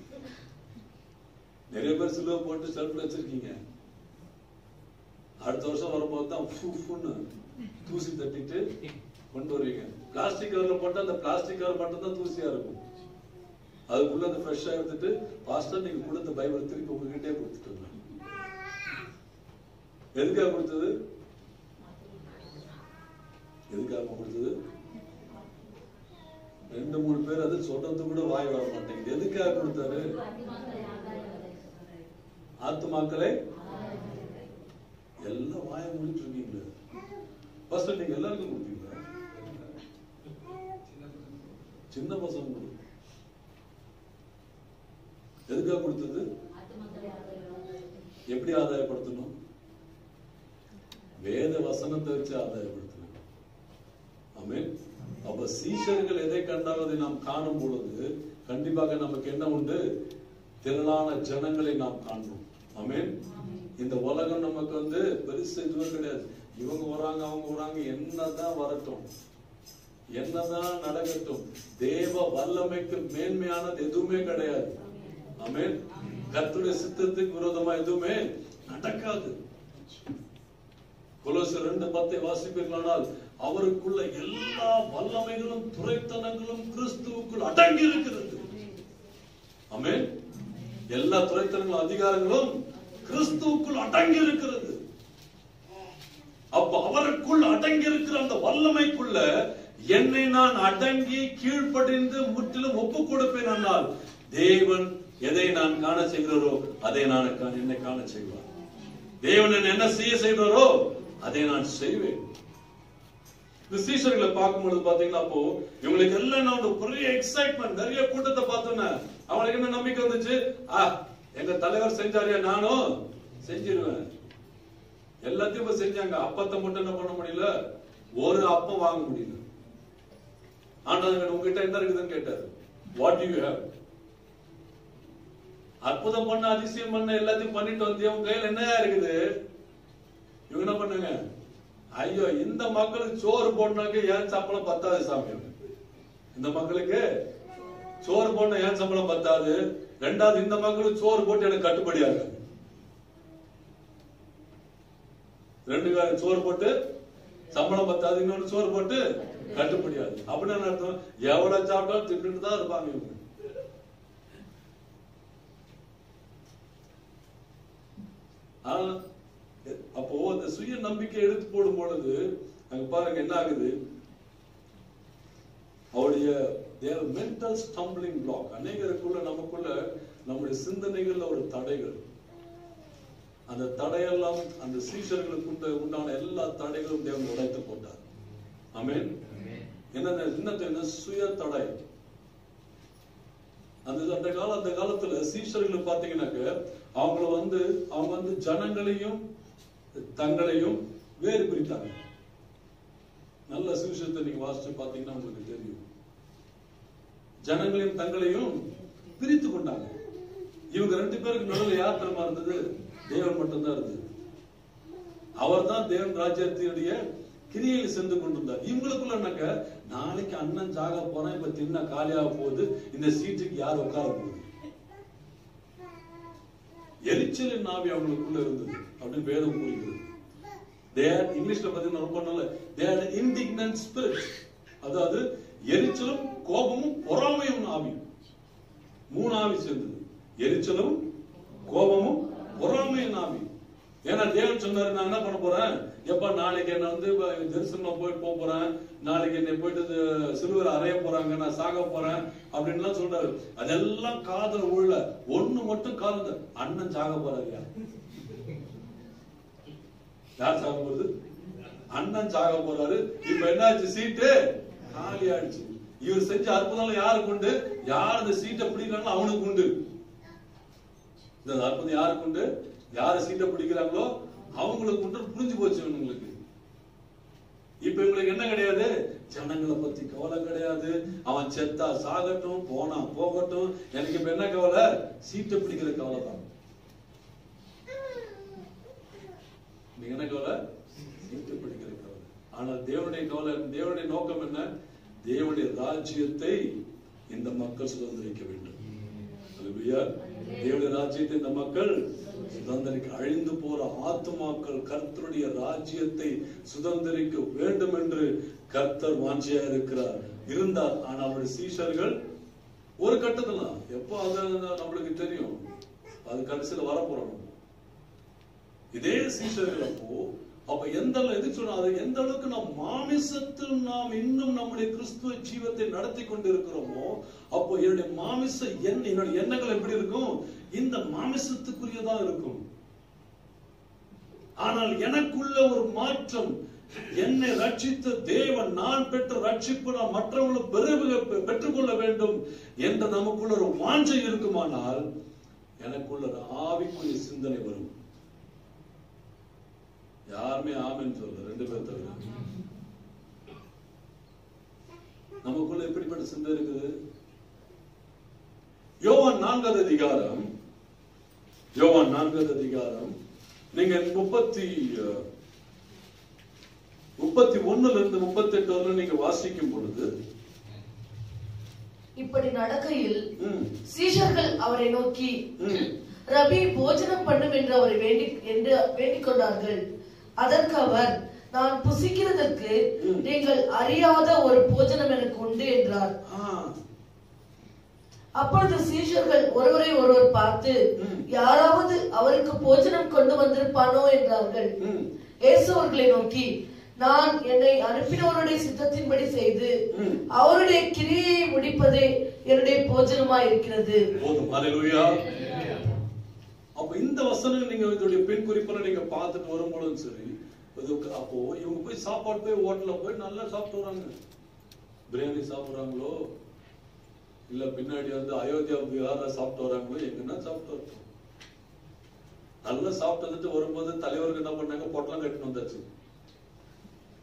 நிறைய பேர் சிலுவை போட்டு ஷெல்ஃப்ல வச்சிருக்கீங்க. அடுத்த வருஷம் வரும்போது தான் தூசி தட்டிட்டு கொண்டு வருவீங்க. பிளாஸ்டிக் கவர்ல போட்டு அந்த பிளாஸ்டிக் கவர் மட்டும் தான் தூசியா இருக்கும். அதுக்குள்ள அந்த ஃப்ரெஷ்ஷா எடுத்துட்டு பாஸ்டர் நீங்க கொடுத்த பைபிள் திருப்பி உங்ககிட்டே கொடுத்துட்டு. எதுக்காக கொடுத்தது? எதுக்காக கொடுத்தது? 2-3 பேர் அது சொல்றது கூட வாய் வர மாட்டேங்குது. எதுக்காக கொடுத்தாரு? ஆத்துமாக்களை எல்லாம் வாய முடிட்டு இருக்கீங்க. ஃபர்ஸ்ட் நீங்க எல்லாருக்கும் கொடுத்தீங்களா? சின்ன பசங்க எதுக்காக கொடுத்தது? எப்படி ஆதாயப்படுத்தணும்? வேத வசனத்தை வச்சு ஆதாயப்படுத்தணும். ஆமென். அப்ப சீஷர்கள் எதை கண்டாலும் அதை நாம் காணும் பொழுது கண்டிப்பாக நமக்கு என்ன உண்டு? திரளான ஜனங்களை நாம் காண்போம். ஆமென். இந்த உலகம் நமக்கு பெருசு எதுவும் கிடையாது. இவங்க வராங்க அவங்க வராங்க, என்னதான் வரட்டும், என்னதான் நடக்கட்டும், தேவ வல்லமைக்கு மேன்மையானது எதுவுமே கிடையாது. ஆமென். கர்த்தருடைய சித்தத்துக்கு விரோதமா எதுவுமே நடக்காது. கொலோசியர் 2:10 வாசிப்பீர்களானால் அவருக்குள்ள எல்லா வல்லமைகளும் துரைத்தனங்களும் கிறிஸ்துவுக்குள் அடங்கி இருக்கிறது. ஆமென். எல்லா துரைத்தனங்களும் அதிகாரங்களும் கிறிஸ்துவுக்குள் அடங்கி இருக்கிறது. அப்ப அவருக்குள் அடங்கி இருக்கிற அந்த வல்லமைக்குள்ள என்னை நான் அடங்கி கீழ்ப்படிந்து முற்றிலும் ஒப்பு கொடுப்பேன். ஆனால் தேவன் எதை நான் காண செய்கிறாரோ அதை என்னை காண செய்வார். தேவன் என்ன செய்ய செய்கிறாரோ அதை நான் செய்வேன். இந்த சீஷர்களை பார்க்கும்போது பாத்தீங்கன்னா, அப்போ இவங்களுக்கு எல்லாம் பெரிய எக்ஸைட்மெண்ட், நிறைய கூட்டத்தை பார்த்தோன்னா அவங்களுக்கு என்ன நம்பிக்கை வந்துச்சு? எங்க தலைவர் செஞ்சாரியா, நானும் செஞ்சிருவேன். எல்லாத்தையும் செஞ்சாங்க. அப்பத்தை மட்டும் என்ன பண்ண முடியல, ஒரு அப்பம் வாங்க முடியல. ஆண்டவங்க உங்ககிட்ட என்ன இருக்குதுன்னு கேட்டாரு. What to you have? அற்புதம் பண்ண, அதிசயம் பண்ண, எல்லாத்தையும் பண்ணிட்டு வந்து உங்க கையில என்னையா இருக்குது? இவங்க என்ன பண்ணுங்க, ஐயோ இந்த மக்களுக்கு சோறு போடனாக்க ஏன் சம்பளம் பத்தாது சாமி, இந்த மக்களுக்கு சோறு போடணும் ஏன் சம்பளம் பத்தாது, ரெண்டாவது இந்த மக்களுக்கு சோறு போட்டு எனக்கு கட்டுப்படியாது. 2 சோறு போட்டு சம்பளம் பத்தாது, இன்னொரு சோறு போட்டு கட்டுப்படியாது. அப்படின்னு அர்த்தம், எவ்வளவு சாப்பிட்டாலும் தின்னுட்டு தான் இருப்பாங்க இவங்க. அப்போ அந்த சுய நம்பிக்கை எடுத்து போடும் பொழுது அங்க பாருங்க என்ன ஆகுது, அவருடைய மென்டல் ஸ்டம்பிளிங் பிளாக். அநேகருக்குள்ள நமக்குள்ள நம்முடைய சிந்தனைகள்ல ஒரு தடைகள், அந்த தடையெல்லாம் அந்த சீஷர்களுக்கு உண்டான எல்லா தடைகளும் தேவன் உடைத்து போட்டார். ஆமென். என்ன சுய தடை. அந்த காலத்துல சீஷர்கள் பாத்தீங்கன்னாக்க அவங்க ஜனங்களையும் தங்களையும் வேறு பிரித்தாங்க. நல்ல சுவிசேஷத்தை நீங்க வாசிச்சு பாத்தீங்கன்னா உங்களுக்கு தெரியும். ஜனங்களையும் தங்களையும் பிரித்து கொண்டாங்க. இவங்க 2 பேருக்கு நடுவில் யார் தரமா இருந்தது? தேவன் மட்டும்தான் இருந்தது. அவர் தான் தேவன் ராஜ்யத்தினுடைய கிரியையில் சென்று கொண்டிருந்தார். இவங்களுக்குள்ள நாளைக்கு அண்ணன் சாக போனா, இப்ப தின்ன காலியாக போகுது, இந்த சீட்டுக்கு யார் உட்கார போகுது, எரிச்சலின் ஆவி அவங்களுக்குள்ள இருந்தது அப்படின்னு வேதம் கூறுகிறது. இங்கிலீஷ்ல பாத்தீங்கன்னா ரொம்ப நல்ல, they had indignant spirit. அதாவது எரிச்சலும் கோபமும் பொறாமையும் ஆவி, 3 ஆவி சேர்ந்தது. எரிச்சலும் கோபமும் பொறாமையும் ஆவி. ஏன்னா தேவன் சொன்னாரு, நான் என்ன பண்ண போறேன், எப்ப நாளைக்கு என்ன தரிசனம் போயிட்டு போறேன், நாளைக்கு என்னை போயிட்டு சிலுவையில் அறைய போறாங்க, நான் சாக போறேன் அப்படின்னு சொல்றாரு. அதெல்லாம் காதல் உள்ள ஒண்ணு மட்டும் காதல், அண்ணன் சாக போறாரு. யார் சாக போறது? அண்ணன் சாக போறாரு. இப்ப என்னாச்சு, சீட்டு காலி ஆயிடுச்சு. இவர் செஞ்ச அற்புதம் யாருக்கு உண்டு? யார் அந்த சீட்டை பிடிக்கிறாங்களோ அவனுக்கு உண்டு. இந்த அற்புதம் யாருக்கு உண்டு? யாரு சீட்டை பிடிக்கிறாங்களோ அவங்களுக்கு உண்டு. புரிஞ்சு போச்சு உங்களுக்கு. இப்ப இவங்களுக்கு என்ன கிடையாது? ஜனங்களை பத்தி கவலை கிடையாது. அவன் செத்தா சாகட்டும், போனா போகட்டும், எனக்கு இப்ப என்ன கவலை? சீட்டை பிடிக்கிற கவலை தான். நீங்க என்ன கவலை? சீட்டை பிடிக்கிற கவலை. ஆனால் தேவனுடைய கவலை, தேவனுடைய நோக்கம் என்ன? தேவனுடைய ராஜ்யத்தை இந்த மக்கள் சுதந்திரிக்க வேண்டும். தேவனுடைய ராஜ்யத்தை இந்த மக்கள் சுதந்திரிக்க, அழிந்து போற ஆத்துமாக்கள் கர்த்தருடைய ராஜ்யத்தை சுதந்திரிக்க வேண்டும் என்று கர்த்தர் வாஞ்சியா இருக்கிறார் இருந்தார். ஆனால் அவருடைய சீஷர்கள் ஒரு கட்டத்துல எப்போ அது நம்மளுக்கு தெரியும், அது கடைசியில வரப்போறோம். இதே சீஷர்கள் அப்ப எந்த எதுக்கு சொன்னா, எந்த அளவுக்கு நாம் மாமிசத்தில் நாம் இன்னும் நம்முடைய கிறிஸ்துவ ஜீவத்தை நடத்தி கொண்டு இருக்கிறோமோ, அப்போ என்னுடைய மாமிச என்னுடைய எண்ணங்கள் எப்படி இருக்கும்? இந்த மாமிசத்துக்குரியதா இருக்கும். ஆனால் எனக்குள்ள ஒரு மாற்றம், என்னை ரட்சித்த தேவன், நான் பெற்ற ரட்சிப்பு நான் மற்றவர்களும் பெற்றுக்கொள்ள வேண்டும் என்ற நமக்குள்ள ஒரு வாஞ்சை இருக்குமானால் எனக்குள்ள ஒரு ஆவிக்குரிய சிந்தனை வரும். யாருமே ஆமென் சொல்ல, 2 பேர் தவிர. நமக்குள்ள எப்படிப்பட்ட சிந்தனை இருக்குது? யோவான் 4வது அதிகாரம், யோவான் 4வது அதிகாரம் நீங்க 31 இருந்து 38 வரை நீங்க வாசிக்கும் பொழுது, இப்படி நடக்கையில் சீஷர்கள் அவரை நோக்கி, ரபி, போஜனம் பண்ணும் என்று அவரை வேண்டிக் கொண்டார்கள். அதற்கு அவர், நான் புசிக்கிறதற்கு நீங்கள் அறியாத ஒரு போஜனம் எனக்கு உண்டு என்றார். அப்பொழுது சீஷர்கள் ஒருவரை ஒருவர் பார்த்து, யாராவது அவருக்கு போஜனம் கொண்டு வந்திருப்பானோ என்றார்கள். இயேசு அவர்களை நோக்கி, நான் என்னை அனுப்பினவருடைய சித்தத்தின்படி செய்து அவருடைய கிரியை முடிப்பதே என்னுடைய போஜனமாய் இருக்கிறது. அப்ப இந்த வசனம் நீங்க இதோடைய பெண் குறிப்பை நீங்க பார்த்துட்டு வரும்போதும் சரி, அப்போ இவங்க போய் சாப்பாடு போய் ஹோட்டல்ல போய் நல்லா சாப்பிட்டு வராங்க. பிரியாணி சாப்பிடுறாங்களோ இல்ல பின்னாடி அயோத்தியா பிஹார சாப்பிட்டு வராங்களோ, எங்கன்னா சாப்பிட்டு வரட்டும். நல்லா சாப்பிட்டு வந்துட்டு வரும்போது தலைவருக்கு என்ன பண்ணாங்க? பொட்டலம் கட்டிட்டு வந்தாச்சு.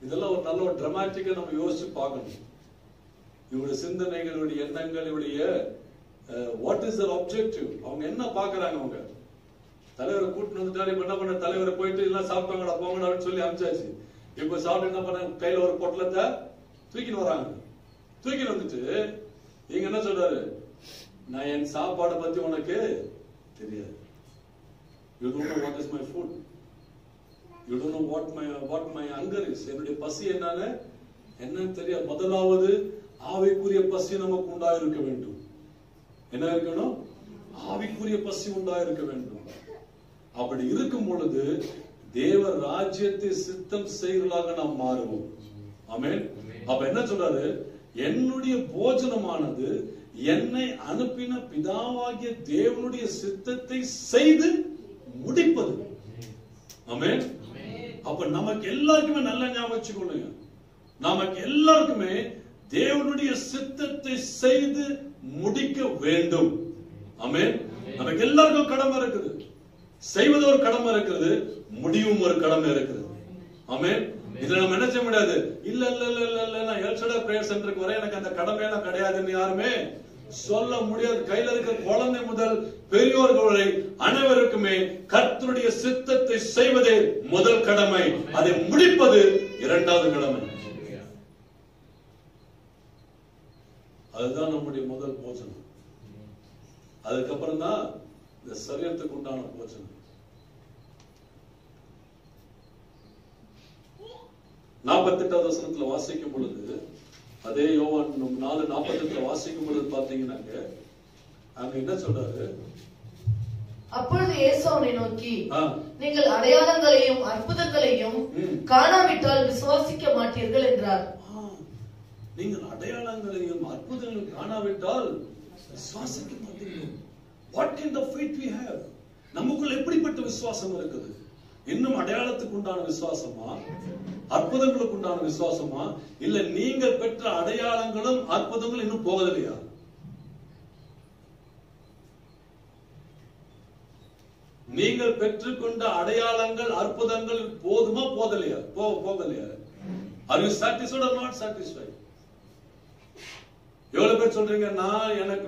இதெல்லாம் ஒரு நல்ல ஒரு டிராமாட்டிக்கா நம்ம யோசிச்சு பார்க்கணும். இவருடைய சிந்தனைகளுடைய எண்ணங்கள், இவருடைய வாட் இஸ் தர் ஆப்ஜெக்டிவ், அவங்க என்ன பாக்குறாங்க? அவங்க தலைவரை கூட்டிட்டு வந்துட்டாரு. இப்ப என்ன பண்ண, தலைவரை போயிட்டு எல்லாம் சாப்பிட்டாங்கடா போங்கடா அப்படின்னு சொல்லி அனுப்பிச்சாச்சு. இப்ப சாப்பிட்டு என்ன பண்ண, கையில ஒரு பொட்டலத்தை தூக்கின்னு வராங்க. தூக்கின்னு வந்துட்டு இங்க என்ன சொல்றாரு? நான் என் சாப்பாடை பத்தி உனக்கு தெரியாது. You don't know what is my food. You don't know what my hunger is. என்னுடைய பசி என்னன்னு தெரியாது. முதலாவது ஆவிக்குரிய பசி நமக்கு உண்டாயிருக்க வேண்டும். என்ன இருக்கணும்? ஆவிக்குரிய பசி உண்டாயிருக்க வேண்டும். அப்படி இருக்கும் பொழுது தேவ ராஜ்யத்தை சித்தம் செய்வதாக நாம் மாறுவோம். ஆமென். அப்ப என்ன சொல்றாரு? என்னுடைய போஜனமானது என்னை அனுப்பின பிதாவாகிய தேவனுடைய சித்தத்தை செய்து முடிப்பது. ஆமென். அப்ப நமக்கு எல்லாருக்குமே நல்ல ஞாபகம் வச்சுக்கொள்ளுங்க, நமக்கு எல்லாருக்குமே தேவனுடைய சித்தத்தை செய்து முடிக்க வேண்டும். ஆமென். நமக்கு எல்லாருக்கும் கடமை இருக்குது. செய்வது ஒரு கடமை இருக்கிறது, முடிவும் ஒரு கடமை இருக்கிறது. ஆமென். இதுல நம்ம என்ன செய்ய முடியாது? இல்ல இல்ல இல்ல இல்ல இல்ல நான் எல்ஷடா பிரேயர் சென்டருக்கு வர எனக்கு அந்த கடமை எல்லாம் கிடையாதுன்னு யாருமே சொல்ல முடியாது. கையில இருக்கிற குழந்தை முதல் பெரியோர்கள் வரை அனைவருக்குமே கர்த்தருடைய சித்தத்தை செய்வதே முதல் கடமை, அதை முடிப்பது இரண்டாவது கடமை. அதுதான் நம்முடைய முதல் போஜனம். அதுக்கப்புறம் தான் இந்த சரீரத்துக்கு உண்டான போஜனம். 48வது வசனத்துல வாசிக்கும் பொழுது, அதே யோவான் 4:48 வாசிக்கும் பொழுது பாத்தீங்கன்னாங்க அங்க என்ன சொல்றாரு? அப்பொழுது இயேசு அவனை நோக்கி, நீங்கள் அடையாளங்களையும் அற்புதங்களையும் காணாவிட்டால் விசுவாசிக்க மாட்டீர்கள் என்றார். நீங்கள் அடையாளங்களையும் அற்புதங்களையும் காணாவிட்டால் விசுவாசிக்க மாட்டீர்கள். What kind of faith we have? நமக்குள்ள எப்படிப்பட்ட விசுவாசம் இருக்குது? இன்னும் அடையாளத்துக்கு உண்டான விசுவாசமா அற்புதங்களுக்கு உண்டான விசுவாசமா, இல்ல நீங்கள் பெற்ற அடையாளங்களும் அற்புதங்களும் இன்னும் போகலையா? நீங்கள் பெற்றுக்கொண்ட அடையாளங்கள் அற்புதங்கள் போதுமா போதலையா? போகலையா? Are you satisfied or not satisfied? எவ்வளவு பேர் சொல்றீங்க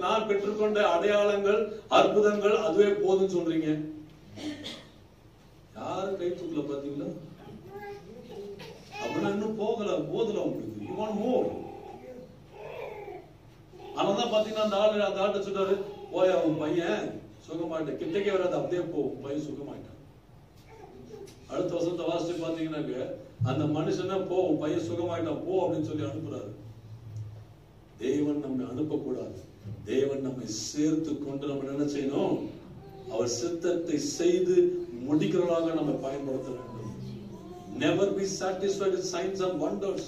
நான் பெற்றுக்கொண்ட அடையாளங்கள் அற்புதங்கள் அதுவே போதும் சொல்றீங்க? யாரும் கை தூக்கல பாத்தீங்களா? அப்படின்னா இன்னும் போகல, போதல உங்களுக்கு. You want more. ஆனாதான் பாத்தீங்கன்னா அந்த ஆள்கிட்ட சொல்றாரு, போய் அவன் பையன் சுகமாயிட்ட, கிட்டக்கே வராது, அப்படியே போ, பையன் சுகமாயிட்டான். அடுத்த வருஷத்தை வாசிச்சு பாத்தீங்கன்னாக்க அந்த மனுஷனா போ, பையன் சுகமாயிட்டான் போ அப்படின்னு சொல்லி அனுப்புறாரு. தேவன் நம்மை அனுப்பக்கூடாது. தேவன் நம்மை சேர்த்து கொண்டு நம்ம என்ன செய்யணும்? அவர் சித்தத்தை செய்து முடிக்கிறவர்களாக நம்ம பயன்படுத்த வேண்டும். Never be satisfied with signs and wonders.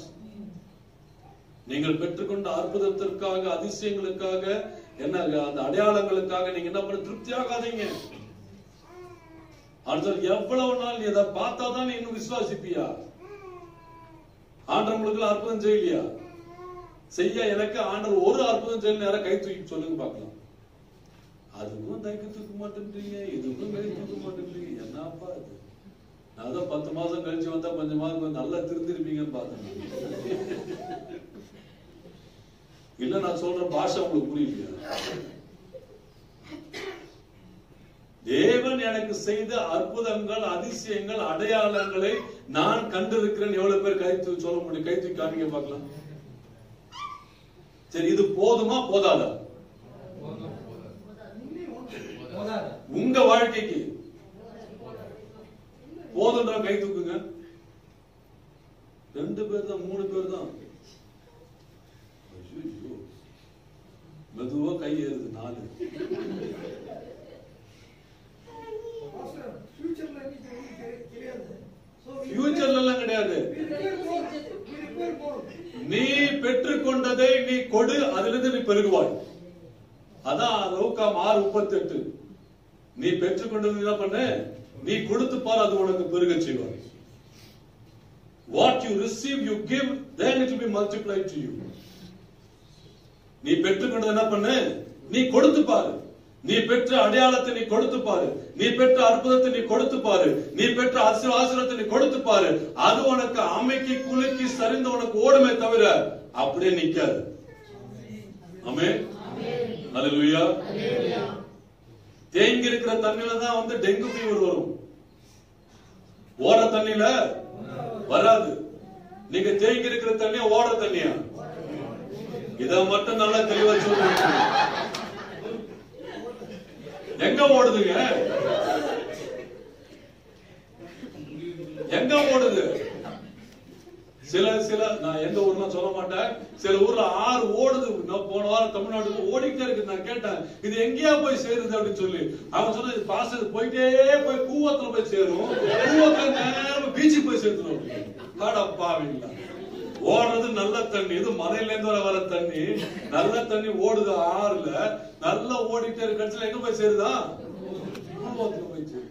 நீங்கள் பெற்றுக்கொண்ட அற்புதத்திற்காக, அதிசயங்களுக்காக, என்ன அந்த அடையாளங்களுக்காக நீங்க என்ன பண்ண திருப்தியாகாதீங்க. எவ்வளவு நாள் நீ அதை பார்த்தா தான் நீ இன்னும் விசுவாசிப்பியா? ஆண்டவங்களுக்கு அற்புதம் செய்யலையா? செய்ய எனக்கு ஆண்டவர் ஒரு அற்புதம் செய்யல, யார கை தூக்கி சொல்லுங்க பார்க்கலாம். அதுக்கும் தைக்க தூக்க மாட்டேன்றீங்க, இதுக்கும் கை தூக்க மாட்டேன்றீங்க. என்னப்பா இது? நான் தான் 10 மாசம் கழிச்சு வந்தா 5 மாதம் நல்லா திருந்திருப்பீங்கன்னு பார்த்தேன். இல்ல நான் சொல்ற பாஷை உங்களுக்கு புரியலையா? தேவன் எனக்கு செய்த அற்புதங்கள், அதிசயங்கள், அடையாளங்களை நான் கண்டிருக்கிறேன். எவ்வளவு பேர் கை தூக்கி சொல்ல முடியும்? கை தூக்கி காமிங்க பார்க்கலாம். சரி, இது போதுமா போதாதா? உங்க வாழ்க்கைக்கு போதுன்ற கை தூக்குங்க. 2 பேர் தான், 3 பேர் தான். மெதுவா கை ஏறுது 4. ஃபியூச்சர்ல எல்லாம் கிடையாது. நீ பெற்றுக்கொண்டதை நீ கொடு, அதிலிருந்து நீ பெருகுவாய். அதான் லூக்கா 6:38. நீ பெற்றுக்கொண்டது என்ன பண்ண? நீ கொடுத்து பார், அது உனக்கு பெருக செய்வாய். What you receive, you give, then it will be multiplied to you. நீ பெற்றுக்கொண்டது என்ன பண்ண? நீ கொடுத்து பாரு. நீ பெற்ற அடையாளத்தை நீ கொடுத்து பாரு. நீ பெற்ற அற்புதத்தை நீ கொடுத்து பாரு. நீ பெற்ற ஆசீர்வாதத்தை நீ கொடுத்து பாரு. அது உனக்கு அமைக்கி குலுக்கி சரிந்து உனக்கு ஓடுமே தவிர அப்படியே நிக்காது. ஆமென். ஹல்லேலூயா. தேங்கி இருக்கிற தண்ணில தான் டெங்கு ஃபீவர் வரும். ஓட தண்ணில வராது. நீங்க தேங்கி இருக்கிற தண்ணியா ஓட தண்ணியா? இத மட்டும் நல்லா தெளிவா சொல்லுங்க. எங்க ஓடுதுங்க? எங்க ஓடுது? சில நான் எந்த ஊர்ல சொல்ல மாட்டேன். சில ஊர்ல ஆறு ஓடுது. போன வாரம் தமிழ்நாட்டுக்கு ஓடிக்கிட்டே இருக்கு. நான் கேட்டேன், இது எங்கேயா போய் சேருது அப்படின்னு சொல்லி. அவன் சொன்ன பாச போயிட்டே போய் கூவத்துல போய் சேரும். கூவத்துல நேரம் பீச்சுக்கு போய் சேர்த்துடும். பாடப்பாவீங்களா? ஓடுறது நல்ல தண்ணி. இது மலையில இருந்து வர தண்ணி. நல்ல தண்ணி ஓடுது ஆறுல. நல்லா ஓடிட்டே இருக்க எங்க போய் சேருதா? கூவத்துல போய் சேரு.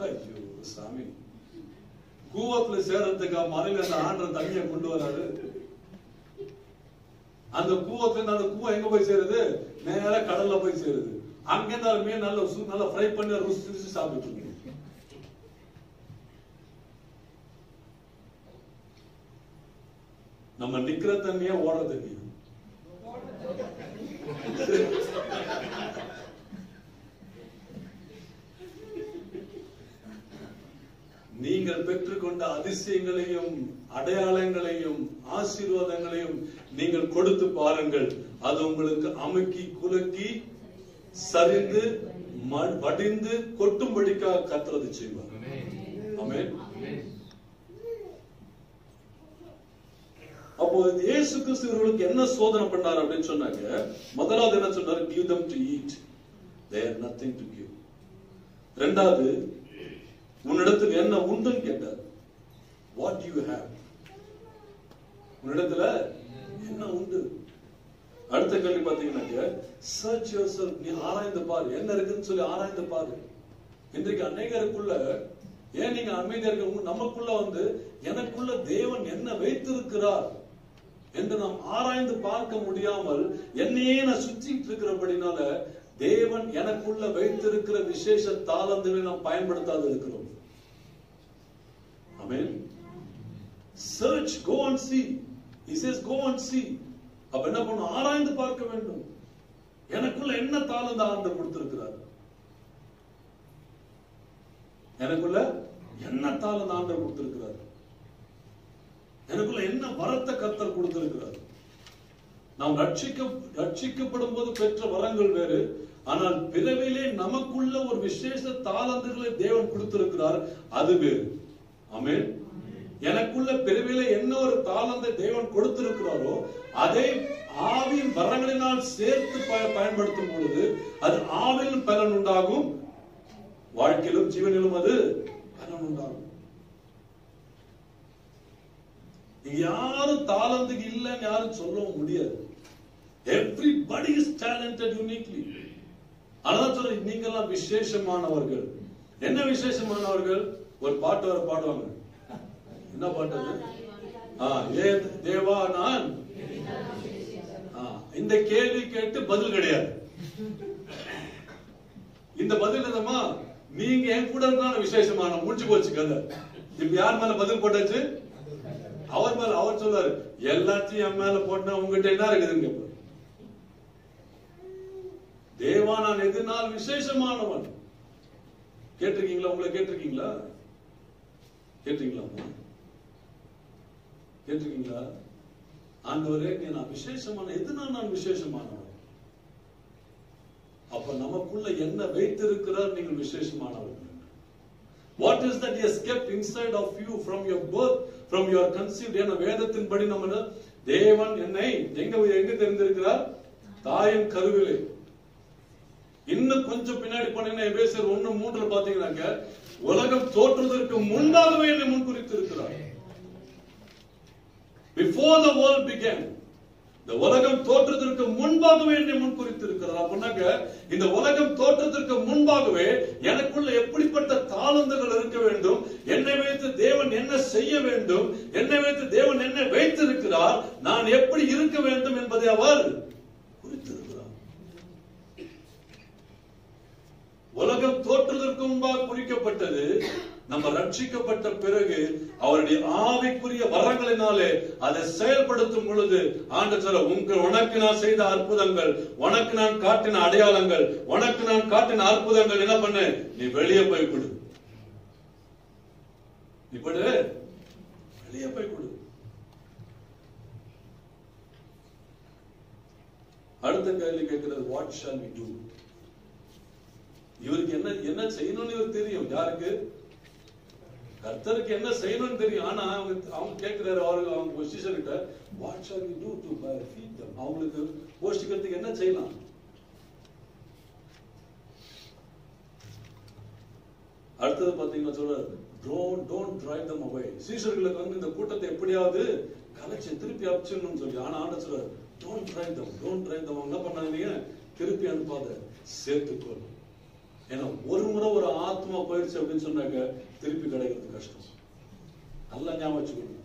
ஐயோ சாமி, கூவத்துல சேர்றதுக்கு மலையில இருந்து ஆடுற தண்ணியை கொண்டு வராது. அந்த கூவத்துல அந்த கூவம் எங்க போய் சேருது? நேர கடல்ல போய் சேருது. அங்கிருந்து மீன் நல்லா ஃப்ரை பண்ணி ருசி சாப்பிட்டு இருக்கு. நம்ம நிக்கிற தண்ணியா ஓடுற தண்ணியா? நீங்கள் பெற்றுக்கொண்ட அதிசயங்களையும் அடையாளங்களையும் ஆசீர்வாதங்களையும் நீங்கள் கொடுத்து பாருங்கள். அது உங்களுக்கு அமுக்கி குலுக்கி சரிந்து வடிந்து கொட்டும்படிக்காக கர்த்தர் செய்வார். ஆமென். அப்போ இயேசு கிறிஸ்து இவர்களுக்கு என்ன சோதனை பண்ணார் அப்படின்னு சொன்னாங்க. முதலாவது என்ன சொன்னார்? give them to eat, they have nothing to give. இரண்டாவது, உன்னிடத்தில் என்ன உண்டுன்னு கேட்டார். what do you have? உன்னிடத்துல என்ன உண்டு? அடுத்த கேள்வி பாத்தீங்கன்னா, search yourself, நீ ஆராய்ந்து பாரு, என்ன இருக்குன்னு சொல்லி ஆராய்ந்து பாரு. இன்றைக்கு அநேகருக்குள்ள ஏன் நீங்க அமைதியா இருக்க? நமக்குள்ள வந்து எனக்குள்ள தேவன் என்ன வைத்திருக்கிறார் என்று நாம் ஆராய்ந்து பார்க்க முடியாமல் என்னையே நான் சுற்றிட்டு இருக்கிறபடினால தேவன் எனக்குள்ள வைத்திருக்கிற விசேஷ தாளந்துகளை நாம் பயன்படுத்தாது இருக்கிறோம். ஆமென். Search, go and see. He says go and see. அப்ப என்ன பண்ணணும்? ஆராய்ந்து பார்க்க வேண்டும். எனக்குள்ள என்ன தாளந்து ஆண்டவர் கொடுத்திருக்கிறார்? எனக்குள்ள என்ன தாளந்து ஆண்டவர் கொடுத்திருக்கிறார்? எனக்குள்ள என்ன வரத்தை கர்த்தர் கொடுத்திருக்கிறார்? நாம் ரட்சிக்கப்படும் போது பெற்ற வரங்கள் வேறு. ஆனால் பிறவிலே நமக்குள்ள ஒரு விசேஷ தாளந்துகளை தேவன் கொடுத்திருக்கிறார், அது வேறு. ஆமென். எனக்குள்ள பிறவிலே என்ன ஒரு தாளந்தை தேவன் கொடுத்திருக்கிறாரோ அதை ஆவியின் வரங்களினால் சேர்த்து பயன்படுத்தும் பொழுது அது ஆவியின் பலன் உண்டாகும், வாழ்க்கையிலும் ஜீவனிலும் அது பலன் உண்டாகும். யாரும் தாளந்துக்கு இல்லைன்னு யாரும் சொல்லவும் முடியாது. Everybody is talented uniquely. அதான் சொல்ற, நீங்க எல்லாம் விசேஷமானவர்கள். என்ன விசேஷமானவர்கள்? ஒரு பாட்டு வர பாடுவாங்க. என்ன பாட்டு அது? ஏ தேவா நான். இந்த கேள்வி கேட்டு பதில் கிடையாது. இந்த பதில் என்னமா? நீங்க என் கூட இருந்தாலும் விசேஷமான முடிச்சு போச்சு கதை. இப்ப யார் மேல பதில் போட்டாச்சு? அவர் மேல. அவர் சொல்றாரு, எல்லாத்தையும் என் மேல போட்டா உங்ககிட்ட என்ன இருக்குதுங்க? தேவா நான் எதுனால் விசேஷமானவன். கேட்டிருக்கீங்களா? உங்களை கேட்டிருக்கீங்களா? கேட்டிருக்கீங்களா? கேட்டிருக்கீங்களா? ஆண்டவரே நான் விசேஷமான, எதுனால் நான் விசேஷமானவன். அப்ப நமக்குள்ள என்ன வைத்திருக்கிறார்? நீங்கள் விசேஷமானவர்கள். What is that he has kept inside of you from your birth, from your conceived? என வேதத்தின்படி நம்ம தேவன் என்னை எங்க தெரிந்திருக்கிறார்? தாயின் கருவிலே. இன்னும் கொஞ்சம் பின்னாடி போனீங்கன்னா எபேசியர் 1:3 பாத்தீங்கன்னாக்க உலகம் தோற்றுவதற்கு முன்பாகவே என்னை முன்குறித்து இருக்கிறார். Before the world began, இந்த உலகம் தோற்றத்திற்கு முன்பாகவே என்னை முன்குறித்து இருக்கிறார். அப்படின்னாக்க இந்த உலகம் தோற்றத்திற்கு முன்பாகவே எனக்குள்ள எப்படிப்பட்ட தாளந்துகள் இருக்க வேண்டும், என்னை வைத்து தேவன் என்ன செய்ய வேண்டும், என்னை வைத்து தேவன் என்ன வைத்திருக்கிறார், நான் எப்படி இருக்க வேண்டும் என்பதை அவர் குறித்திருக்கிறார். உலகம் தோற்றுவதற்கு முன்பாக குறிக்கப்பட்டது. நம்ம ரட்சிக்கப்பட்ட பிறகு அவருடைய ஆவிக்குரிய வரங்களினாலே அதை செயல்படுத்தும் பொழுது ஆண்டவர் உனக்கு நான் செய்த அற்புதங்கள், உனக்கு நான் காட்டின அடையாளங்கள், உனக்கு நான் காட்டின அற்புதங்கள் என்ன பண்ணு? நீ வெளியே போய் கொடு. இப்படி வெளியே போய் கொடு. அடுத்த கேள்வி கேட்கிறது, வாட் ஷால் வி டு? இவருக்கு என்ன செய்யணும்னு இவருக்கு தெரியும். யாருக்கு? கர்த்தருக்கு என்ன செய்யணும்னு தெரியும். ஆனா அவங்க கேட்கிறாரு, அவங்க பொசிஷன் கிட்ட, what shall we do to feed them? அவங்களுக்கு போஷிக்கிறதுக்கு என்ன செய்யலாம்? அடுத்தது பாத்தீங்கன்னா சொல்றாரு, don't drive them away. சீஷர்களுக்கு வந்து இந்த கூட்டத்தை எப்படியாவது கலைச்சு திருப்பி அனுப்பிச்சிடணும்னு சொல்லி. ஆனா ஆண்டவர் சொல்றாரு, don't drive them. அவங்க என்ன பண்ணாங்க? திருப்பி அனுப்பாத, சேர்த்துக்கொள். ஏன்னா ஒரு முறை ஒரு ஆத்மா போயிடுச்சு அப்படின்னு சொன்னாக்க திருப்பி கிடைக்கிறது கஷ்டம். நல்லா ஞாபகம் வச்சுக்கணும்.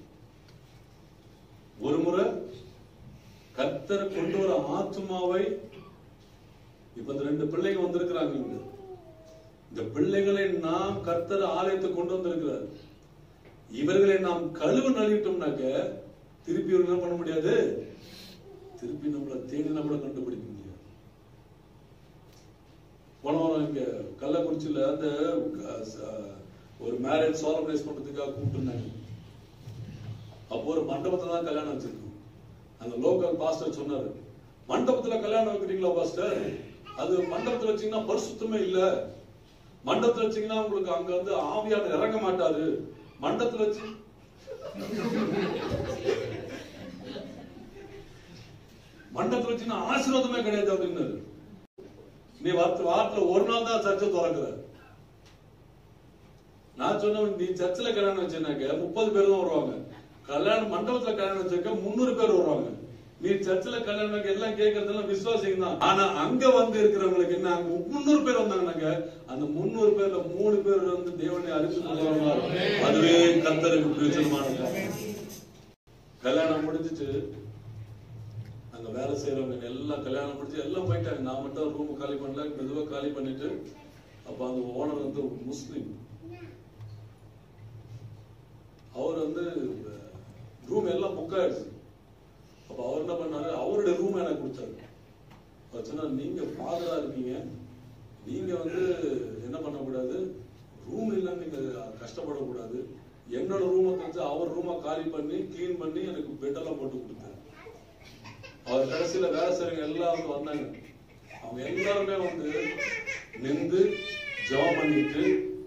ஒரு முறை கர்த்தர் கொண்டு வர ஆத்மாவை, இப்ப இந்த 2 பிள்ளைங்க வந்திருக்கிறாங்க. இந்த பிள்ளைகளை நாம் கர்த்தர் ஆலயத்தை கொண்டு வந்திருக்கிறார். இவர்களை நாம் கழுவு நழுவிட்டோம்னாக்க திருப்பி இவங்க என்ன பண்ண முடியாது? திருப்பி நம்மளை தேடினா கூட கண்டுபிடிக்க முடியாது. போன வாரம் இங்க கள்ளக்குறிச்சியில அந்த ஒரு மேரேஜ் சாலப்ரைஸ் பண்றதுக்காக கூப்பிட்டுருந்தாங்க. அப்போ ஒரு மண்டபத்துல தான் கல்யாணம் வச்சிருக்கோம். அந்த லோக்கல் பாஸ்டர் சொன்னாரு, மண்டபத்துல கல்யாணம் வைக்கிறீங்களா பாஸ்டர்? அது மண்டபத்துல வச்சீங்கன்னா பரிசுத்தமே இல்ல. மண்டபத்துல வச்சீங்கன்னா உங்களுக்கு அங்க வந்து ஆவியான இறங்க மாட்டாரு. மண்டபத்துல வச்சு ஆசீர்வாதமே கிடையாது அப்படின்னு. நீ வாரத்துல ஒரு நாள் தான் சர்ச்சை திறக்கிற. நான் சொன்ன, நீ சர்ச்சில் கல்யாணம் வச்சிருந்தாக்க 30 பேர் தான் வருவாங்க. கல்யாணம் மண்டபத்துல கல்யாணம் வச்சிருக்க 300 பேர் வருவாங்க. நீ சர்ச்சில் கல்யாணம் எல்லாம் கேட்கறதெல்லாம் விசுவாசிங்க தான். ஆனா அங்க வந்து இருக்கிறவங்களுக்கு என்ன, 300 பேர் வந்தாங்கன்னாங்க, அந்த 300 பேர்ல 3 பேர் வந்து தேவனை அறிந்து கொள்வாங்க. அதுவே கர்த்தருக்கு பிரயோஜனமானது. கல்யாணம் முடிஞ்சிட்டு அங்க வேலை செய்யறவங்க எல்லாம் கல்யாணம் முடிச்சு எல்லாம் போயிட்டாங்க. நான் மட்டும் ரூம் காலி பண்ணல, மெதுவா காலி பண்ணிட்டு, அப்ப அந்த ஓனர் வந்து முஸ்லிம், அவர் வந்து ரூம் எல்லாம் புக் ஆயிடுச்சு. அப்ப அவர் என்ன பண்ணாரு, அவருடைய ரூம் எனக்கு கொடுத்தாரு. சொன்னா, நீங்க ஃபாதரா இருக்கீங்க, நீங்க வந்து என்ன பண்ணக்கூடாது, ரூம் இல்லைன்னு நீங்க கஷ்டப்படக்கூடாது. என்னோட ரூமை வச்சு அவர் ரூமை காலி பண்ணி கிளீன் பண்ணி எனக்கு பெட் எல்லாம் போட்டு கொடுத்தாரு. அவர் கடைசியில வேலை செய்யறவங்க எல்லாரும் வந்தாங்க. அவங்க எல்லாருமே வந்து நின்று ஜெபம் பண்ணிட்டு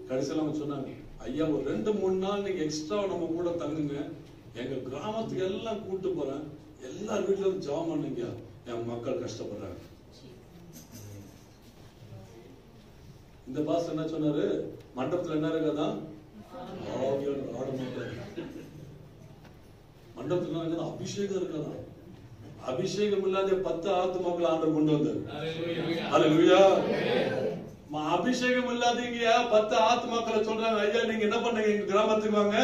கடைசியில அவங்க சொன்னாங்க, ஐயா ஒரு 2-3 நாள் நீங்க எக்ஸ்ட்ரா நம்ம கூட தங்குங்க, எங்க கிராமத்துக்கு எல்லாம் கூட்டு போறேன், எல்லார் வீட்டுல ஜெபம் பண்ணுங்க, என் மக்கள் கஷ்டப்படுறாங்க. இந்த பாஸ் என்ன சொன்னாரு, மண்டபத்துல என்ன இருக்காதான், மண்டபத்துல அபிஷேகம் இருக்காதான். அபிஷேகம் இல்லாத 10 ஆத்துமாக்கள் ஆண்டவர் கொண்டு வந்தார். அல்லேலூயா. அபிஷேகம் இல்லாதீங்க 10 ஆத்துமாக்களை சொல்றாங்க, ஐயா நீங்க என்ன பண்ணுங்க, எங்க கிராமத்துக்கு வாங்க,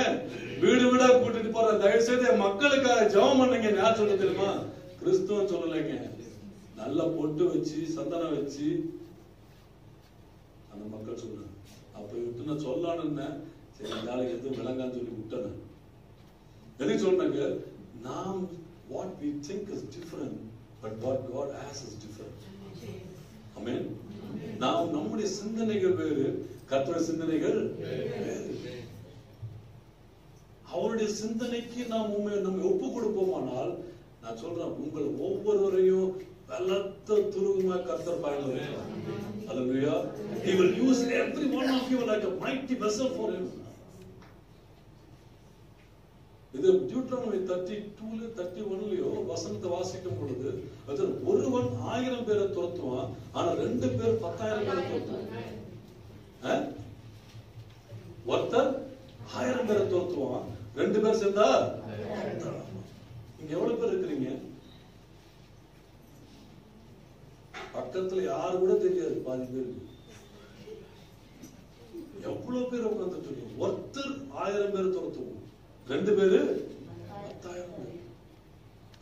வீடு வீடா கூட்டிட்டு போற, தயவு செய்து மக்களுக்காக ஜெபம் பண்ணுங்க. யார் சொல்ல தெரியுமா, கிறிஸ்துவ சொல்லலைங்க. நல்லா பொட்டு வச்சு சந்தனம் வச்சு அந்த மக்கள் சொல்றாங்க. அப்ப விட்டு நான் சொல்லலான்னு சரி, நாளைக்கு எதுவும் விளங்கான்னு சொல்லி விட்டேன். எதுக்கு சொன்னாங்க, நாம் what we think is different, but what God has is different. Amen. நாம் நம்முடைய சிந்தனைகள் வேறு, கர்த்தருடைய சிந்தனைகள் வேறு. அவருடைய சிந்தனைக்கு நாம் நம்ம ஒப்பு கொடுப்போமானால், நான் சொல்றேன், உங்கள் ஒவ்வொருவரையும் பலத்த துருவமா கர்த்தர் பயன்படுத்துவார். Hallelujah. He will use every one of you like a mighty vessel for him. இது டியூட்ரானமி 32 31 வசனத்தை வாசிக்கும் பொழுது, ஒருவன் 1000 பேரை துரத்துவான், ஆனா 2 பேர் 10,000 பேரை துரத்துவான். ஒருத்தர் 1000 பேரை துரத்துவான், 2 பேர் சேர்ந்தா. இங்க எவ்வளவு பேர் இருக்கிறீங்க? பக்கத்துல யாரு கூட தெரியாது, பாதி பேர். எவ்வளவு பேர் உட்கார்ந்துட்டு இருக்கீங்க? ஒருத்தர் 1000 பேரை துரத்துவோம், 2 பேரு 10,000 பேர்.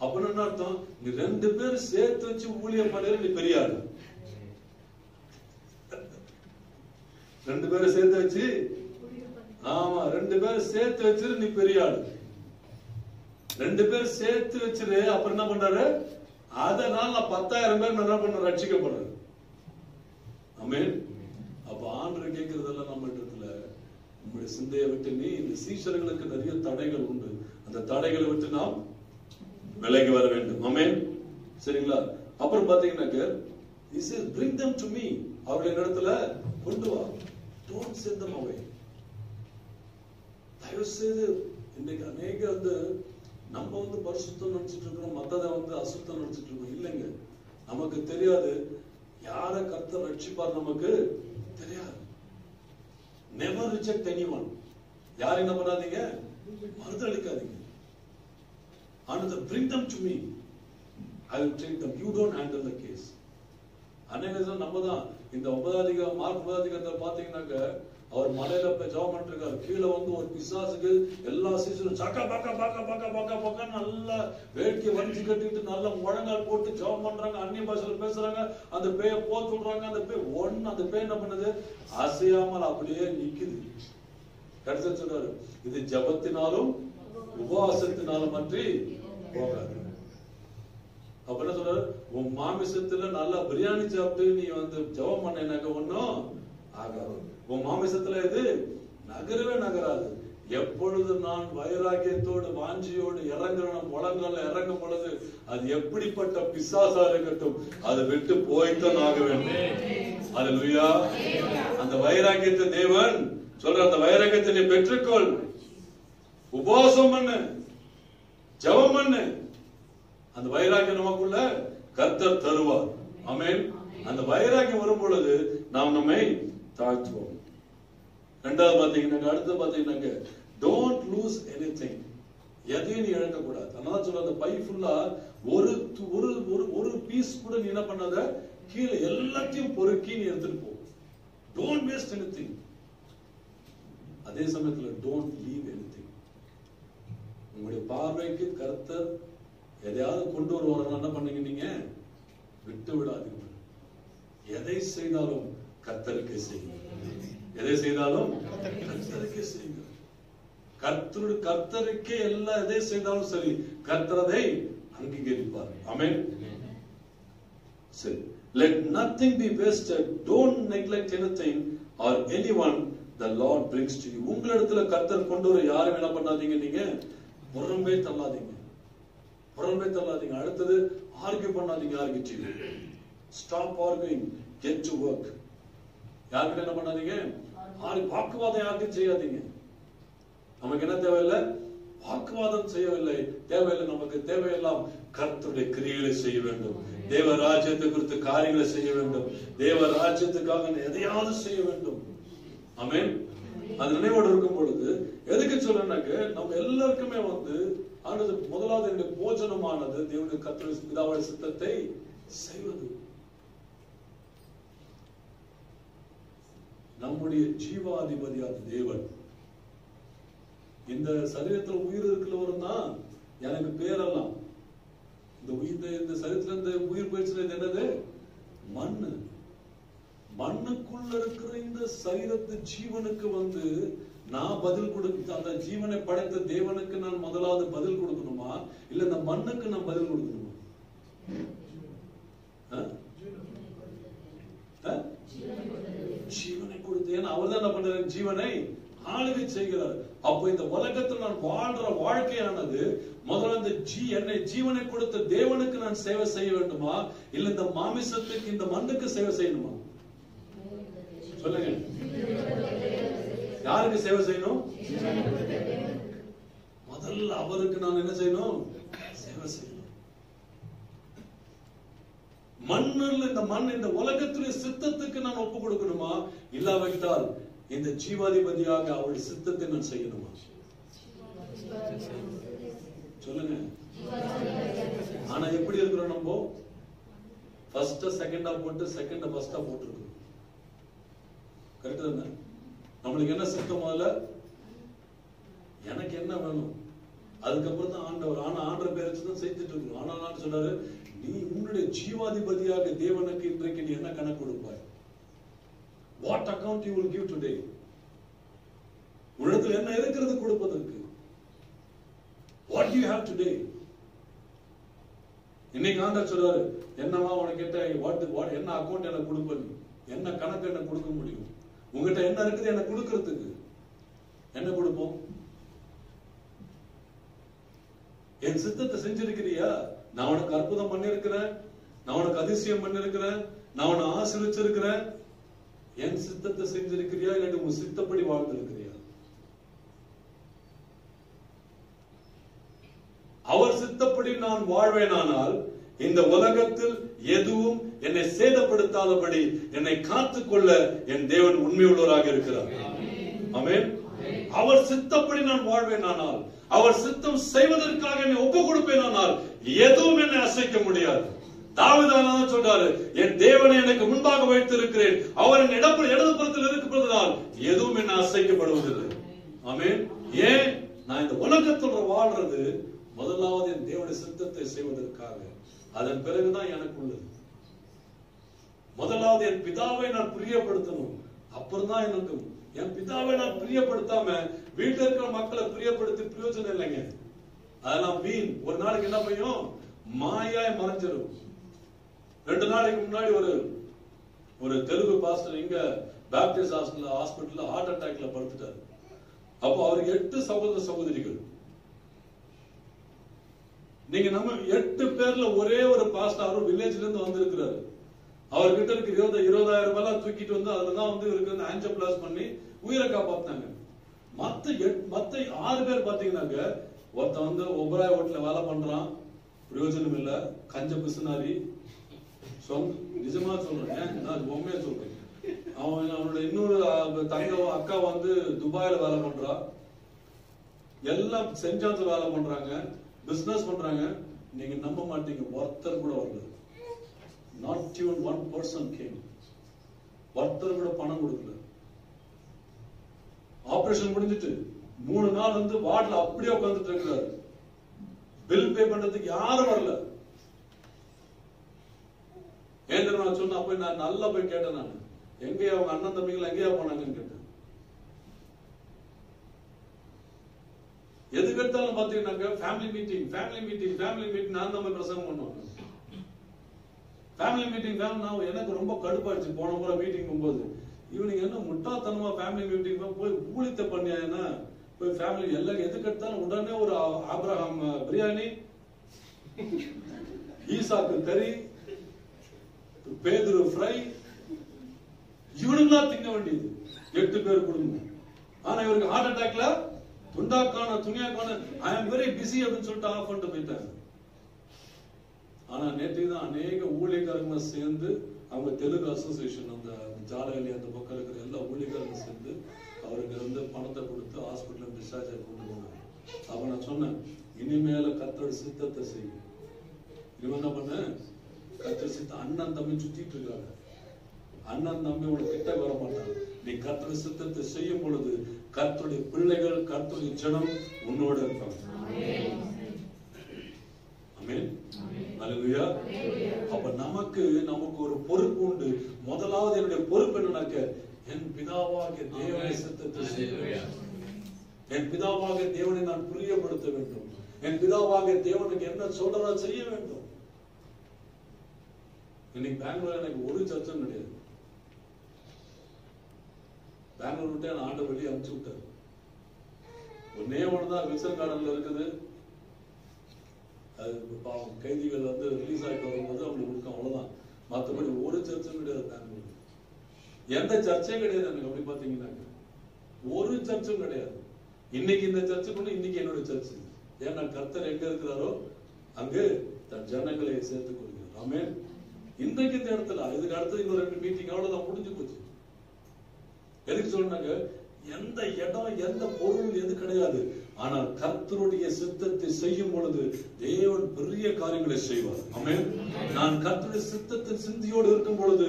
அப்படின்னு என்ன அர்த்தம், நீ 2 பேர் சேர்த்து வச்சு ஊழியம் பண்ணல, நீ பெரிய ஆளு. 2 பேரை சேர்த்து வச்சு, ஆமா 2 பேர் சேர்த்து வச்சு நீ பெரிய ஆளு. 2 பேர் சேர்த்து வச்சிரு. அப்புறம் என்ன பண்றாரு, அதனால நான் 10,000 பேர் என்ன பண்ண ரட்சிக்கப்படுறேன். ஆமென். அப்ப ஆண்டவர் கேட்கறதெல்லாம் நம்ம இடத்துல, நம்முடைய சிந்தையை விட்டு நீ, இந்த சீஷர்களுக்கு நிறைய தடைகள் உண்டு, அந்த தடைகளை விட்டு நாம் விலகி வர வேண்டும். ஆமென். சரிங்களா? அப்புறம் பாத்தீங்கன்னாக்க, he says bring them to me, அவர்களின் இடத்துல கொண்டு வா, don't send them away. தயவு செய்து இன்னைக்கு அநேக வந்து நம்ம வந்து பரிசுத்தம் நினைச்சிட்டு இருக்கிறோம், மத்ததை வந்து அசுத்தம் நினைச்சிட்டு இருக்கோம். இல்லைங்க, நமக்கு தெரியாது யார கர்த்தர் ரட்சிப்பார், நமக்கு தெரியாது. Never reject anyone. யார் என்ன பண்ணாதீங்க, மறுதளிக்காதீங்க. Another, bring them to me, I will take them, you don't handle the case. அநேகம் நம்ம தான் இந்த 9 அதிகாரம் மார்க் 9 அதிகாரத்தை பாத்தீங்கன்னாக்க, அவர் மலையில போய் ஜெபம் பண்ணிட்டு இருக்காரு, கீழே வந்து ஒரு பிசாசுக்கு எல்லா சீசனும் சக்கா பக்கா பக்கா பக்கா பக்கா பக்கா நல்லா வேட்கை வரிச்சு கட்டிட்டு நல்லா முழங்கால் போட்டு ஜெபம் பண்றாங்க, அந்நிய பாஷையில பேசுறாங்க, அந்த பேயை போக சொல்றாங்க. அந்த பேய் அந்த பேய் என்ன பண்ணுது, அசையாமல் அப்படியே நிக்குது. கடைசி சொல்றாரு, இது ஜபத்தினாலும் உபவாசத்தினாலும் அன்றி போகாது. அப்ப என்ன சொல்றாரு, உன் மாமிசத்துல நல்லா பிரியாணி சாப்பிட்டு நீ வந்து ஜெபம் பண்ண ஒன்னும் ஆகாது. உன் மாமிசத்துல இது நகரவே நகராது. எப்பொழுது நான் வைராக்கியத்தோடு வாஞ்சியோடு இறங்கணும், முழங்கால இறங்கும் பொழுது அது எப்படிப்பட்ட பிசாசா இருக்கட்டும், அதை விட்டு போய்த்தான் ஆக வேண்டும். அல்லேலூயா. அந்த வைராக்கியத்தை தேவன் சொல்ற, அந்த வைராக்கியத்தை நீ பெற்றுக்கொள், உபவாசம் பண்ணு, ஜெபம் பண்ணு, அந்த வைராக்கியம் நமக்குள்ள கர்த்தர் தருவார். ஆமென். அந்த வைராக்கியம் வரும் பொழுது நாம் நம்மை தாழ்த்துவோம். ரெண்டாவது பாத்தீங்கன்னா, அடுத்து பாத்தீங்கன்னா, டோன்ட் லூஸ் எனிதிங். எதையும் நீ இழக்க கூடாது. அதனால சொல்ற அந்த பை ஃபுல்லா ஒரு ஒரு ஒரு பீஸ் கூட நீ என்ன பண்ணாத, கீழே எல்லாத்தையும் பொறுக்கி நீ எடுத்துட்டு போ. Don't waste anything. அதே சமயத்துல டோன்ட் லீவ் எனிதிங். உங்களுடைய பார்வைக்கு கர்த்தர் எதையாவது கொண்டு வருவாங்க, என்ன பண்ணீங்க, நீங்க விட்டு விடாதீங்க. எதை செய்தாலும் கர்த்தருக்கு செய்யுங்க. எதை செய்தாலும் கர்த்தருக்கு செய்யுங்க. கர்த்தருக்கே எல்லாம் எதை செய்தாலும் சரி, கர்த்தரை அங்கீகரிப்பார். ஆமென். சரி, let nothing be wasted. Don't neglect anything or anyone the Lord brings to you. உங்களிடத்துல கர்த்தர் கொண்டு வர யாரும் என்ன பண்ணாதீங்க, நீங்க புறம்பே தள்ளாதீங்க. புறம்பே தள்ளாதீங்க. அடுத்தது ஆர்கியூ பண்ணாதீங்க. யார்கிட்ட stop arguing, get to work. யார்கிட்ட என்ன பண்ணாதீங்க, வாக்குவாதம் யாருக்கும் செய்யாதீங்க. நமக்கு என்ன தேவையில்லை, வாக்குவாதம் செய்யவில்லை, தேவையில்லை. நமக்கு தேவையெல்லாம் கர்த்தருடைய கிரியைகளை செய்ய வேண்டும். தேவ ராஜ்யத்தை குறித்து காரியங்களை செய்ய வேண்டும். தேவ ராஜ்யத்துக்காக எதையாவது செய்ய வேண்டும். ஆமென். அது நினைவோடு இருக்கும் பொழுது எதுக்கு சொல்றேன்னாக்க, நம்ம எல்லாருக்குமே முதலாவது என்னுடைய போஜனமானது தேவனுடைய கர்த்தருடைய பிதாவுடைய சித்தத்தை செய்வது. நம்முடைய ஜீவாதிபதியான தேவன் இந்த சரீரத்துல உயிர் இருக்கிறவரும் தான் எனக்கு பேரெல்லாம். இந்த சரீரத்துல இருந்து உயிர் போயிடுச்சு, என்னது, மண்ணு. மண்ணுக்குள்ள இருக்கிற இந்த சரீரத்து ஜீவனுக்கு நான் பதில் கொடுக்க, அந்த ஜீவனை படைத்த தேவனுக்கு நான் முதலாவது பதில் கொடுக்கணுமா, இல்ல இந்த மண்ணுக்கு நான் பதில் கொடுக்கணுமா? ஜீவனை கொடுத்து, ஏன்னா அவர் தான் என்ன பண்றாரு, ஜீவனை ஆளுகை செய்கிறார். அப்போ இந்த உலகத்தில் நான் வாழ்ற வாழ்க்கையானது முதல்ல இந்த என்னை ஜீவனை கொடுத்த தேவனுக்கு நான் சேவை செய்ய வேண்டுமா, இல்ல இந்த மாமிசத்துக்கு, இந்த மண்ணுக்கு சேவை செய்யணுமா? சொல்லுங்க, யாருக்கு சேவை செய்யணும்? முதல்ல அவருக்கு நான் என்ன செய்யணும், சேவை செய்யணும். மண்ணில் இந்த இந்த உலகத்துடைய சித்தத்துக்கு நான் ஒப்பு கொடுக்கணுமா, இல்லாவிட்டால் இந்த ஜீவாதிபதியாக அவருடைய சித்தத்தை நான் செய்யணுமா? சொல்லுங்க. ஆனா எப்படி இருக்கிறோம் நம்ம? ஃபர்ஸ்ட் செகண்டா போட்டு செகண்ட் ஃபர்ஸ்டா போட்டுருக்கோம். கரெக்ட் தானே? நம்மளுக்கு என்ன சித்தம், முதல்ல எனக்கு என்ன வேணும், அதுக்கப்புறம் தான் ஆண்டவர். ஆனா ஆண்டவர் பேரை தான் செஞ்சுட்டு இருக்கணும். ஆனா நான் சொல்றாரு, நீ உன்னுடைய ஜீவாதிபதியாக தேவனுக்கு இன்றைக்கு நீ என்ன கணக்கு கொடுப்பாய்? What account you will give today? உன்னிடத்தில் என்ன இருக்கிறது கொடுப்பதற்கு? What do you have today? இன்னைக்கு ஆண்டவர் சொல்றாரு, என்னவா உனக்கு கேட்ட என்ன அக்கௌண்ட் எனக்கு கொடுப்ப, என்ன கணக்கு என்ன கொடுக்க முடியும்? உங்ககிட்ட என்ன இருக்குது என்ன கொடுக்கிறதுக்கு? என்ன கொடுப்போம்? என் சித்தத்தை செஞ்சிருக்கிறியா? நான் உனக்கு அற்புதம் பண்ணிருக்கிறேன், நான் உனக்கு அதிசயம் பண்ணிருக்கிறேன், நான் உன்னை ஆசீர்வச்சிருக்கிறேன். என் சித்தத்தை செஞ்சிருக்கிறியா, இல்லாட்டி உங்க சித்தப்படி வாழ்ந்திருக்கிறியா? அவர் சித்தப்படி நான் வாழ்வேனானால் இந்த உலகத்தில் எதுவும் என்னை சேதப்படுத்தாதபடி என்னை காத்துக்கொள்ள என் தேவன் உண்மையுள்ளவராக இருக்கிறார். ஆமென். அவர் சித்தப்படி நான் வாழ்வேனானால், அவர் சித்தம் செய்வதற்காக என்னை ஒப்பு கொடுப்பேனானால் எதுவும் என்னை அசைக்க முடியாது. தாவீது சொல்றாரு, என் தேவனை எனக்கு முன்பாக வைத்திருக்கிறேன், அவர் என் இடதுபுறத்தில் இருக்கிறதால் எதுவும் என்ன அசைக்கப்படுவதில்லை. ஆமென். ஏன்? நான் இந்த உலகத்தில் வாழ்றது முதலாவது என் தேவனுடைய சித்தத்தை செய்வதற்காக. அதன் பிறகுதான் எனக்கு உள்ளது. முதலாவது என் பிதாவை நான் பிரியப்படுத்தணும், அப்புறம் தான் எனக்கு. என் பிதாவை நான் பிரியப்படுத்தாம வீட்டில் இருக்கிற மக்களை பிரியப்படுத்தி பிரயோஜனம் இல்லைங்க. அதெல்லாம் வீண். ஒரு நாளைக்கு என்ன பையும் மாயாய் மறைஞ்சிடும். 2 நாளைக்கு முன்னாடி ஒரு தெலுங்கு பாஸ்டர் இங்க பேப்டிஸ்ட் ஹாஸ்பிட்டல்ல ஹார்ட் அட்டாக்ல படுத்துட்டாரு. அப்போ அவருக்கு 8 சகோதர சகோதரிகள். நீங்க நம்ம 8 பேர்ல ஒரே ஒரு பாஸ்டர் வில்லேஜ்ல இருந்து வந்திருக்கிறாரு. அவர்கிட்ட இருக்கு 20,000 ரூபாய் தூக்கிட்டு வந்து அதுலதான் இருக்கு ஆன்ஜியோபிளாஸ்டி பண்ணி உயிரை காப்பாத்தினாங்க. மத்த 6 பேர் பாத்தீங்கன்னாக்க, ஒருத்தன் ஒபராய் ஹோட்டல்ல வேலை பண்றான், பிரயோஜனம் இல்ல, கஞ்ச பிசுனாரி. நிஜமா சொல்றேன், நான் உண்மையா சொல்றேன். அவனோட இன்னொரு தங்க அக்கா துபாயில வேலை பண்றா. எல்லாம் செஞ்சாந்து வேலை பண்றாங்க, பிசினஸ் பண்றாங்க. நீங்க நம்ப மாட்டீங்க, ஒருத்தர் கூட வரல. Not even one person came. ஒருத்தர் கூட பணம் கொடுக்கல. ஆபரேஷன் முடிஞ்சிட்டு 3 நாள் வந்து வார்டுல அப்படியே உட்கார்ந்துட்டு இருக்கிறாரு. பில் பே பண்றதுக்கு யாரும் வரல. ஏன் நான் சொன்ன, அப்ப நான் நல்லா போய் கேட்டேன். நான் எங்கேயா அவங்க அண்ணன் தம்பிகள் எங்கேயா போனாங்கன்னு கேட்டேன். எது கேட்டாலும் பாத்தீங்கன்னாக்க ஃபேமிலி மீட்டிங் நான் நம்ம பிரசங்கம் பண்ணுவாங்க. ஃபேமிலி மீட்டிங் நான் எனக்கு ரொம்ப கடுப்பாயிடுச்சு. போன முறை மீட்டிங் போகும்போது இவனுங்க என்ன முட்டாத்தனமா ஃபேமிலி மீட்டிங் போய் ஊழித்த பண்ணியானா, போய் ஃபேமிலி எல்லாம் எது கேட்டாலும் உடனே ஒரு ஆபிரகாம் பிரியாணி, ஈசாக்கு கறி, பேதுரு ஃப்ரை, இவனுங்களா திங்க வேண்டியது. 8 பேர் குடும்பம். ஆனா இவருக்கு ஹார்ட் அட்டாக்ல துண்டாக்கான துணியாக்கான ஐ ஆம் வெரி பிஸி அப்படின்னு சொல்லிட்டு ஆஃப் பண்ணிட்டு போயிட்டாங்க. ஆனா நேற்று தான் அநேக ஊழியக்காரங்க சேர்ந்து, அவங்க தெலுங்கு அசோசியேஷன் அந்த ஜாலகலி அந்த பக்கம் இருக்கிற எல்லா ஊழியக்காரங்க சேர்ந்து அவருக்கு வந்து பணத்தை கொடுத்து ஹாஸ்பிட்டல் டிஸ்சார்ஜ் ஆகி கொண்டு போனாங்க. அப்ப நான் சொன்னேன், இனிமேல கர்த்தரோட சித்தத்தை செய்யும். இவன் என்ன பண்ண, கர்த்தர் சித்தம். அண்ணன் தம்பி சுத்திட்டு இருக்காங்க. அண்ணன் தம்பி உனக்கு கிட்ட வர மாட்டாங்க. நீ கர்த்தரோட சித்தத்தை செய்யும் பொழுது கர்த்தருடைய பிள்ளைகள், கர்த்தருடைய ஜனம் உன்னோட இருப்பாங்க. ஆமென். அல்லேலூயா. அப்ப நமக்கு ஒரு பொறுப்பு உண்டு. முதலாவது என்னுடைய பொறுப்பு என்னன்னாக்க, என் பிதாவாகிய தேவனை சித்தத்தை செய்ய, என் பிதாவாகிய தேவனை நான் பிரியப்படுத்த வேண்டும். என் பிதாவாகிய தேவனுக்கு என்ன சொல்றதா செய்ய வேண்டும். இன்னைக்கு பெங்களூர் எனக்கு ஒரு சர்ச்சும் கிடையாது. பெங்களூர் விட்டு ஆண்டவர் வெளியே அனுப்பிச்சு விட்டாரு. ஒன்னே ஒண்ணுதான் வில்சன் கார்டன்ல இருக்குது. அது பாவம் கைதிகள் வந்து ரிலீஸ் ஆகிட்டு வரும்போது அவங்களுக்கு கொடுக்கும், அவ்வளவுதான். மற்றபடி ஒரு சர்ச்சும் கிடையாது பெங்களூர். எந்த சர்ச்சையும் கிடையாது எனக்கு. அப்படி பாத்தீங்கன்னா ஒரு சர்ச்சும் கிடையாது. இன்னைக்கு இந்த சர்ச்சுக்குள்ள இன்னைக்கு என்னோட சர்ச்சு. ஏன்னா கர்த்தர் எங்க இருக்கிறாரோ அங்கு தன் ஜனங்களை சேர்த்துக் கொள்கிறார். ஆமென். இன்றைக்கு இந்த இடத்துல இதுக்கு அடுத்தது இன்னொரு 2 மீட்டிங் அவ்வளவுதான், முடிஞ்சு போச்சு. எதுக்கு சொன்னாங்க, எந்த இடம் எந்த பொருள் எது கிடையாது. ஆனால் கர்த்தருடைய சித்தத்தை செய்யும் பொழுது தேவன் பெரிய காரியங்களை செய்வார். ஆமென். நான் கர்த்தருடைய சித்தத்தின் சிந்தியோடு இருக்கும் பொழுது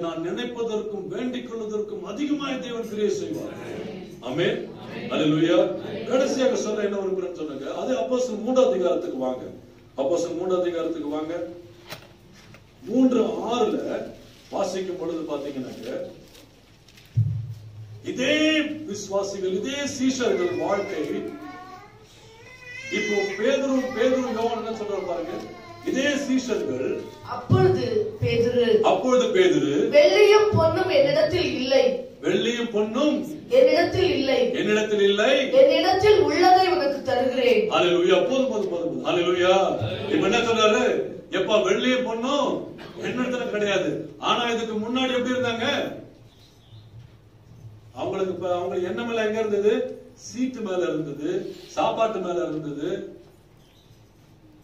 நான் நினைப்பதற்கும் வேண்டிக் கொள்வதற்கும் அதிகமாய் தேவன் கிரியை செய்வார். ஆமென். அல்லேலூயா. கடைசியாக சொல்ல என்ன விரும்புறேன்னு சொன்னாங்க, அது அப்போஸ்தலர் 3ஆம் அதிகாரத்துக்கு வாங்க. அப்போஸ்தலர் 3ஆம் அதிகாரத்துக்கு வாங்க. 3:6 வாசிக்கும் பொழுது பாத்தீங்கன்னாக்க, இதே விசுவாசிகள், இதே சீஷர்கள் வாழ்க்கை இப்போ பேதுரு யோவான் என்ன சொல்றாரு பாருங்க. இதே சீஷர்கள், அப்பொழுது பேதுரு வெள்ளியும் பொன்னும் என்னிடத்தில் இல்லை, வெள்ளியும் பொன்னும் என்னிடத்தில் இல்லை, என்னிடத்தில் உள்ளதை உனக்கு தருகிறேன். அல்லேலூயா. போதும். அல்லேலூயா. இப்ப என்ன சொல்றாரு, எப்பா வெள்ளியும் பொன்னும் என்னிடத்துல கிடையாது. ஆனா இதுக்கு முன்னாடி எப்படி இருந்தாங்க, அவங்களுக்கு எண்ணம் எல்லாம் எங்க இருந்தது, சீட்டு மேல இருந்தது, சாப்பாட்டு மேல இருந்தது,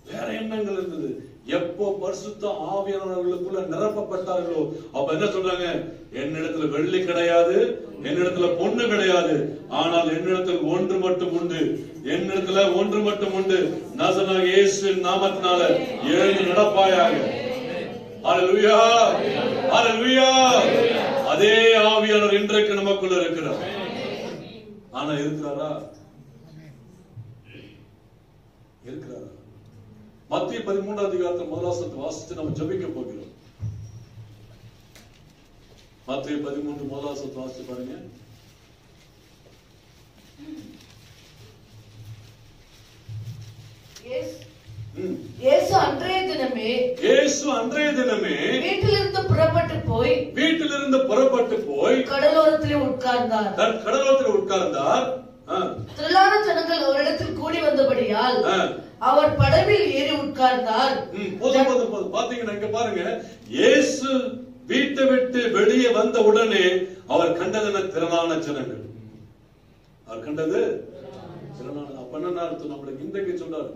வேற எண்ணங்கள் இருந்தது. எப்போ பரிசுத்த ஆவியானவர்களுக்குள்ள நிரப்பப்பட்டார்களோ அப்ப என்ன சொல்றாங்க, என்னிடத்துல வெள்ளி கிடையாது, என்னிடத்துல பொண்ணு கிடையாது, ஆனால் என்னிடத்தில் ஒன்று மட்டும் உண்டு, என்னிடத்துல ஒன்று மட்டும் உண்டு. நசரேயனாகிய இயேசுவின் நாமத்தினால எழுந்து நடப்பாயாக. அல்லேலூயா. அல்லேலூயா. அதே ஆவியானவர் இன்றைக்கு நமக்குள்ள இருக்கிறார். ஆனா இருக்கிறாரா? மத்திய 13ஆம் அதிகாரத்தை முதலாவது வாசித்து நம்ம ஜெபிக்க போகிறோம். மத்திய 13 முதலாவது வாசித்து பாருங்க. இயேசு அன்றைய தினமே வீட்டிலிருந்து புறப்பட்டு போய் கடலோரத்திலே உட்கார்ந்தார். திரளான ஜனங்கள் அவரிடத்தில் கூடி வந்தபடியால் அவர் படவில் ஏறி உட்கார்ந்தார். போதும். பாத்தீங்கன்னா இங்க பாருங்க, இயேசு வீட்டை விட்டு வெளியே வந்த உடனே அவர் கண்டது திரளான ஜனங்கள். அவர் கண்டது திரளான. அப்ப என்ன அர்த்தம், நம்மளுக்கு இன்றைக்கு சொல்றாரு,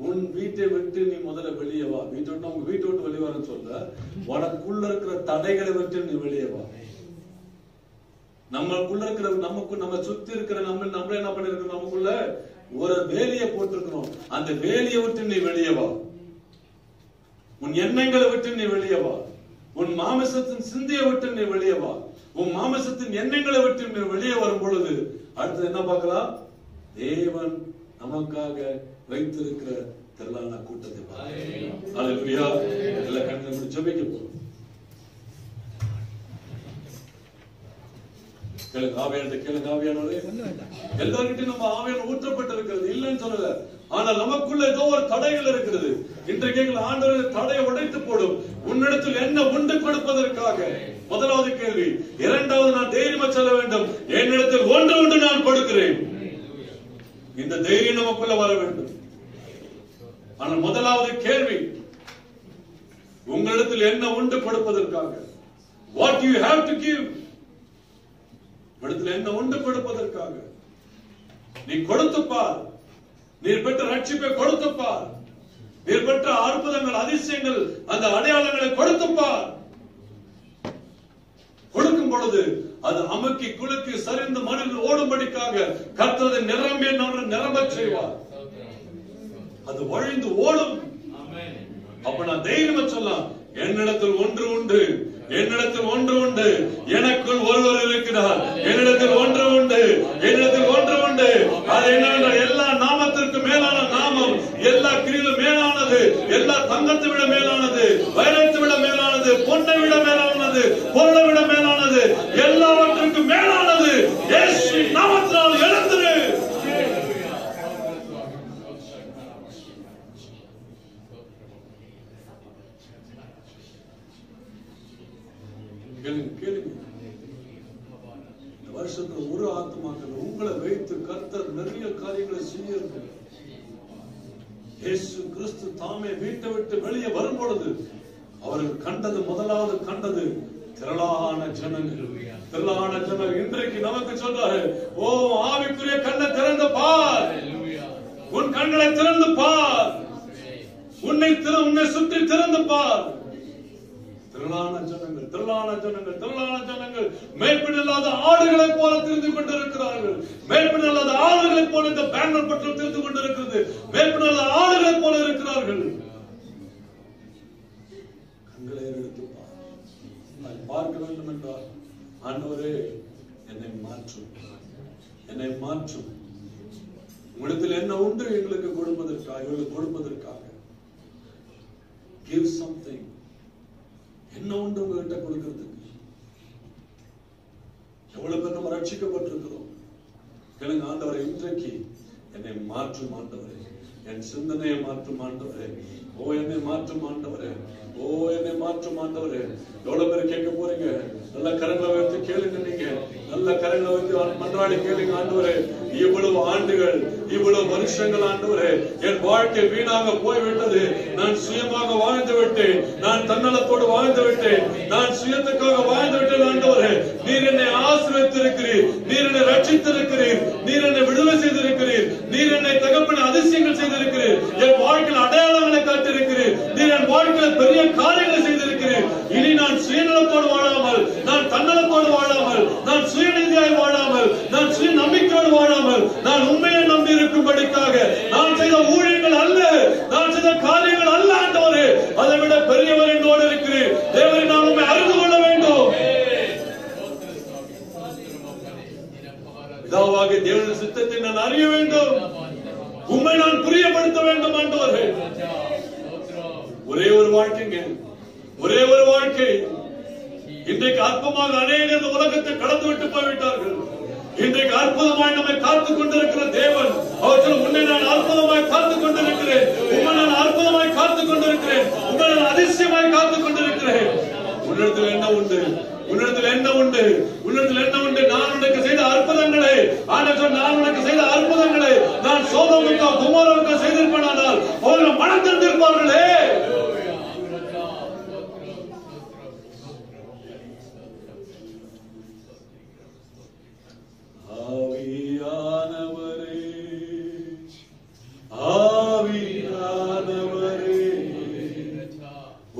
உன் வீட்டை விட்டு நீ முதல்ல வெளியே வா. வீட்டை விட்டு அவங்க வீட்டை விட்டு வெளியே வரன்னு சொல்ல, உனக்குள்ள இருக்கிற தடைகளை விட்டு நீ வெளியே வா. நமக்குள்ள இருக்கிற நம்ம சுத்தி இருக்கிற நம்மள என்ன பண்ணிருக்கோம், நமக்குள்ள ஒரு வேலியை போட்டிருக்கிறோம். அந்த வேலியை விட்டு நீ வெளியே வா. உன் எண்ணங்களை விட்டு நீ வெளியே வா. உன் மாமிசத்தின் சிந்தையை விட்டு நீ வெளியே வா. உன் மாமிசத்தின் எண்ணங்களை விட்டு நீ வெளியே வரும் பொழுது அடுத்து என்ன பார்க்கலாம்? தேவன் நமக்காக வைத்திருக்கிற திரளான கூட்டத்தை பார்க்கலாம். அல்லேலூயா. எல்லா கண்களை மூடி ஜெபிக்க போறோம். எல்லார்கிட்டையும் நம்ம ஆவியான ஊற்றப்பட்டிருக்கிறது, இல்லைன்னு சொல்லல. ஆனால் நமக்குள்ள ஏதோ ஒரு தடைகள் இருக்கிறது. இன்றைக்கு ஆண்டவர் தடையை உடைத்து போடும். உன்னிடத்தில் என்ன உண்டு கொடுப்பதற்காக முதலாவது கேள்வி. இரண்டாவது, நான் தைரியமா சொல்ல வேண்டும், என்னிடத்தில் ஒன்று உண்டு நான் கொடுக்கிறேன். இந்த தைரியம் நமக்குள்ள வர வேண்டும். ஆனால் முதலாவது கேள்வி, உங்களிடத்தில் என்ன உண்டு கொடுப்பதற்காக. What you have to give. இடத்துல என்ன உண்டு கொடுப்பதற்காக நீ கொடுத்து பார். நீர் பெற்ற ரட்சிப்பை கொடுத்து பார். நீர் பெற்ற அற்புதங்கள், அதிசயங்கள், அந்த அடையாளங்களை கொடுத்து பார். கொடுக்கும் பொழுது அது அமுக்கி குலுக்கி சரிந்து மண்ணில் ஓடும்படிக்காக கர்த்தரை நிரம்ப செய்வார். அது வழிந்து ஓடும். அப்ப நான் தைரியமா சொல்லலாம், என்னிடத்தில் ஒன்று உண்டு, என்னிடத்தில் ஒன்று உண்டு, எனக்குள் ஒருவர் இருக்கிறார், என்னிடத்தில் ஒன்று உண்டு, என்னிடத்தில் ஒன்று உண்டு. அது என்னவென்றால் எல்லா நாமத்திற்கு மேலான நாமம், எல்லா கிரியிலும் மேலானது, எல்லா தங்கத்தை விட மேலானது, வைரத்தை விட மேலானது, பொன்னை விட மேலானது, பொருளை விட மேலானது, எல்லாவற்றுக்கும் மேலானது இயேசு நாமத்தினால் எழுந்திரு. கேளுங்க, இந்த வருஷத்துல ஒரு ஆத்மாக்கள் உங்களை வைத்து கர்த்தர் நிறைய காரியங்களை செய்ய. இயேசு கிறிஸ்து தாமே வீட்டை விட்டு வெளியே வரும் பொழுது அவர்கள் கண்டது, முதலாவது கண்டது திரளான ஜனங்கள். திரளான ஜனங்கள். இன்றைக்கு நமக்கு சொல்றாரு, ஓ ஆவிக்குரிய கண்ணை திறந்து பார், உன் கண்களை திறந்து பார், உன்னை சுற்றி திறந்து பார். திரளான ஜனங்கள், திரளான ஜனங்கள், திரளான ஜனங்கள் மேய்ப்பன் இல்லாத ஆடுகளை போல திரிந்து கொண்டிருக்கிறார்கள். மேய்ப்பன் இல்லாத ஆடுகளை போல இந்த பேனர் பற்றி திரிந்து கொண்டிருக்கிறது. மேய்ப்பன் இல்லாத ஆடுகளை போல இருக்கிறார்கள். கண்களை எடுத்து பார்க்க வேண்டும் என்றால், ஆண்டவரே என்னை மாற்றும், என்னை மாற்றும். உங்களிடத்தில் என்ன உண்டு எங்களுக்கு கொடுப்பதற்காக, இவர்களுக்கு கொடுப்பதற்காக. Give something. என்ன உண்டு உங்ககிட்ட கொடுக்கிறதுக்கு. எவ்வளவு பேர் நம்ம ரட்சிக்கப்பட்டிருக்கிறோம். கேளுங்க, ஆண்டவரே இன்றைக்கு என்னை மாற்றும் ஆண்டவரே, என் சிந்தனையை மாற்றும் ஆண்டவரே, ஓ என்னை மாற்றும் ஆண்டவரே, ஓ என்னை மாற்றும் ஆண்டவரே. எவ்வளவு பேர் கேட்க போறீங்க? நல்ல கரங்களை வைத்து கேளுங்க. நீங்க நல்ல கரங்களை வைத்து மன்றாடி கேளுங்க. ஆண்டவரே, இவ்வளவு ஆண்டுகள், இவ்வளவு வருஷங்கள் ஆண்டவரே, என் வாழ்க்கை வீணாக போய்விட்டது. நான் சுயமாக வாழ்ந்து விட்டேன், நான் தன்னலத்தோடு வாழ்ந்து விட்டேன், நான் சுயத்துக்காக வாழ்ந்து விட்டேன். ஆண்டவரே, நீர் என்னை ஆசீர்வதித்திருக்கிறீர், நீர் என்னை ரட்சித்திருக்கிறீர், நீர் என்னை விடுதலை செய்திருக்கிறீர், நீர் என்னை தகப்பன அதிசயங்கள் செய்திருக்கிறீர், என் வாழ்க்கையில் அடையாளங்களை காட்டிருக்கிறீர், நீர் என் வாழ்க்கையில் பெரிய காரியங்களை செய்திருக்கிறீர். இனி நான் சுயநலத்தோடு வாழாமல், நான் தன்னலத்தோடு வாழாமல், நான் சுயநீதியாய் வாழாமல், நான் சுய நம்பிக்கையோடு வாழாமல், நான் உண்மையை நம்பி இருக்கும்படிக்காக நான் செய்த ஊழியங்கள் அல்ல, நான் செய்த காரியங்கள் அல்ல ஆண்டவரே, அதை விட பெரியவர் என்னோடு இருக்கிறேன். தேவரை நான் உண்மை அறிந்து கொள்ள வேண்டும். பிதாவாகிய தேவனின் சித்தத்தை நான் அறிய வேண்டும். உண்மை நான் புரியப்படுத்த வேண்டும் ஆண்டவரே. ஒரே ஒரு வாழ்க்கைங்க, ஒரே ஒரு வாழ்க்கை. இன்றைக்கு அற்பமாக அநேக இந்த உலகத்தை கடந்து விட்டு போய்விட்டார்கள். இன்றைக்கு அற்புதமாய் நம்மை காத்துக் கொண்டிருக்கிற தேவன் அவற்றில் உன்னை நான் அற்புதமாய் காத்துக் கொண்டிருக்கிறேன், உன்னை நான் அற்புதமாய் காத்துக் கொண்டிருக்கிறேன், உன்னை நான் அதிசயமாய் காத்துக் கொண்டிருக்கிறேன். உன்னிடத்தில் என்ன உண்டு? உன்னிடத்தில் என்ன உண்டு? உன்னிடத்தில் என்ன உண்டு? நான் உனக்கு செய்த அற்புதங்களை, ஆண்டவர் நான் உனக்கு செய்த அற்புதங்களை நான் சோதோமுக்கா குமாரமுக்கா செய்திருப்பேனால் அவர்கள் மனம் திறந்திருப்பார்களே. ஆவியானவரே, ஆவியானவரே,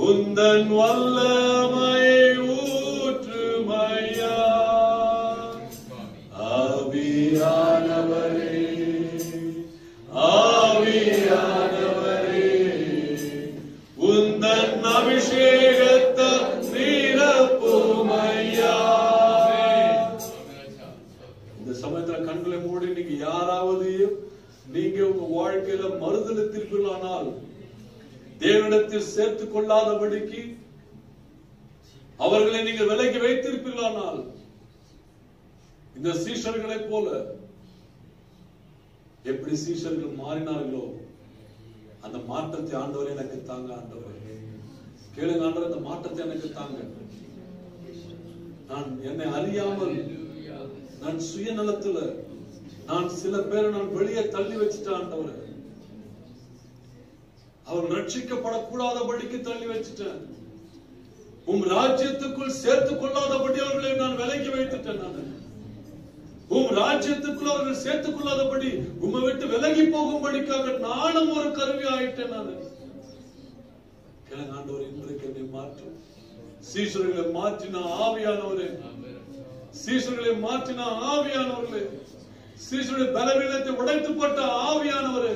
உந்தன் வல்லமையை ஊற்றுமையா. ஆவியானவரே, வைத்திருப்பீர்களானால், தேவனிடத்தில் சேர்த்துக் கொள்ளாதபடிக்கு அவர்களை நீங்கள் விலக்கி வைத்திருப்பீர்களானால், இந்த சீஷர்களை போல எப்படி சீஷர்கள் மாறினார்களோ அந்த மாற்றத்தை ஆண்டவரே எனக்கு தாங்க. ஆண்டவரே கேளுங்க, ஆண்டவர் அந்த மாற்றத்தை எனக்கு தாங்க. நான் என்னை அறியாமல் நான் சுயநலத்துல நான் சில பேரை நான் வெளியே தள்ளி வச்சுட்டேன். ஆண்டவரே அவர் ரட்சிக்கப்படக்கூடாதபடிக்கு தள்ளி வச்சுட்டேன். உம் ராஜ்யத்துக்குள் சேர்த்துக் கொள்ளாதபடி அவர்களை நான் விலக்கி வைத்துட்டேன். நான் உம் ராஜ்யத்துக்குள் அவர்கள் சேர்த்துக் கொள்ளாதபடி உம்மை விட்டு விலகி போகும்படிக்காக நானும் ஒரு கருவி ஆயிட்டேன். நான் ஆண்டவர் இன்றைக்கு என்னை மாற்றும். சீஷர்களை மாற்றின ஆவியானவரே, சீஷர்களை மாற்றின ஆவியானவர்களே, சீஷருடைய பலவீனத்தை உடைத்து போட்ட ஆவியானவரே,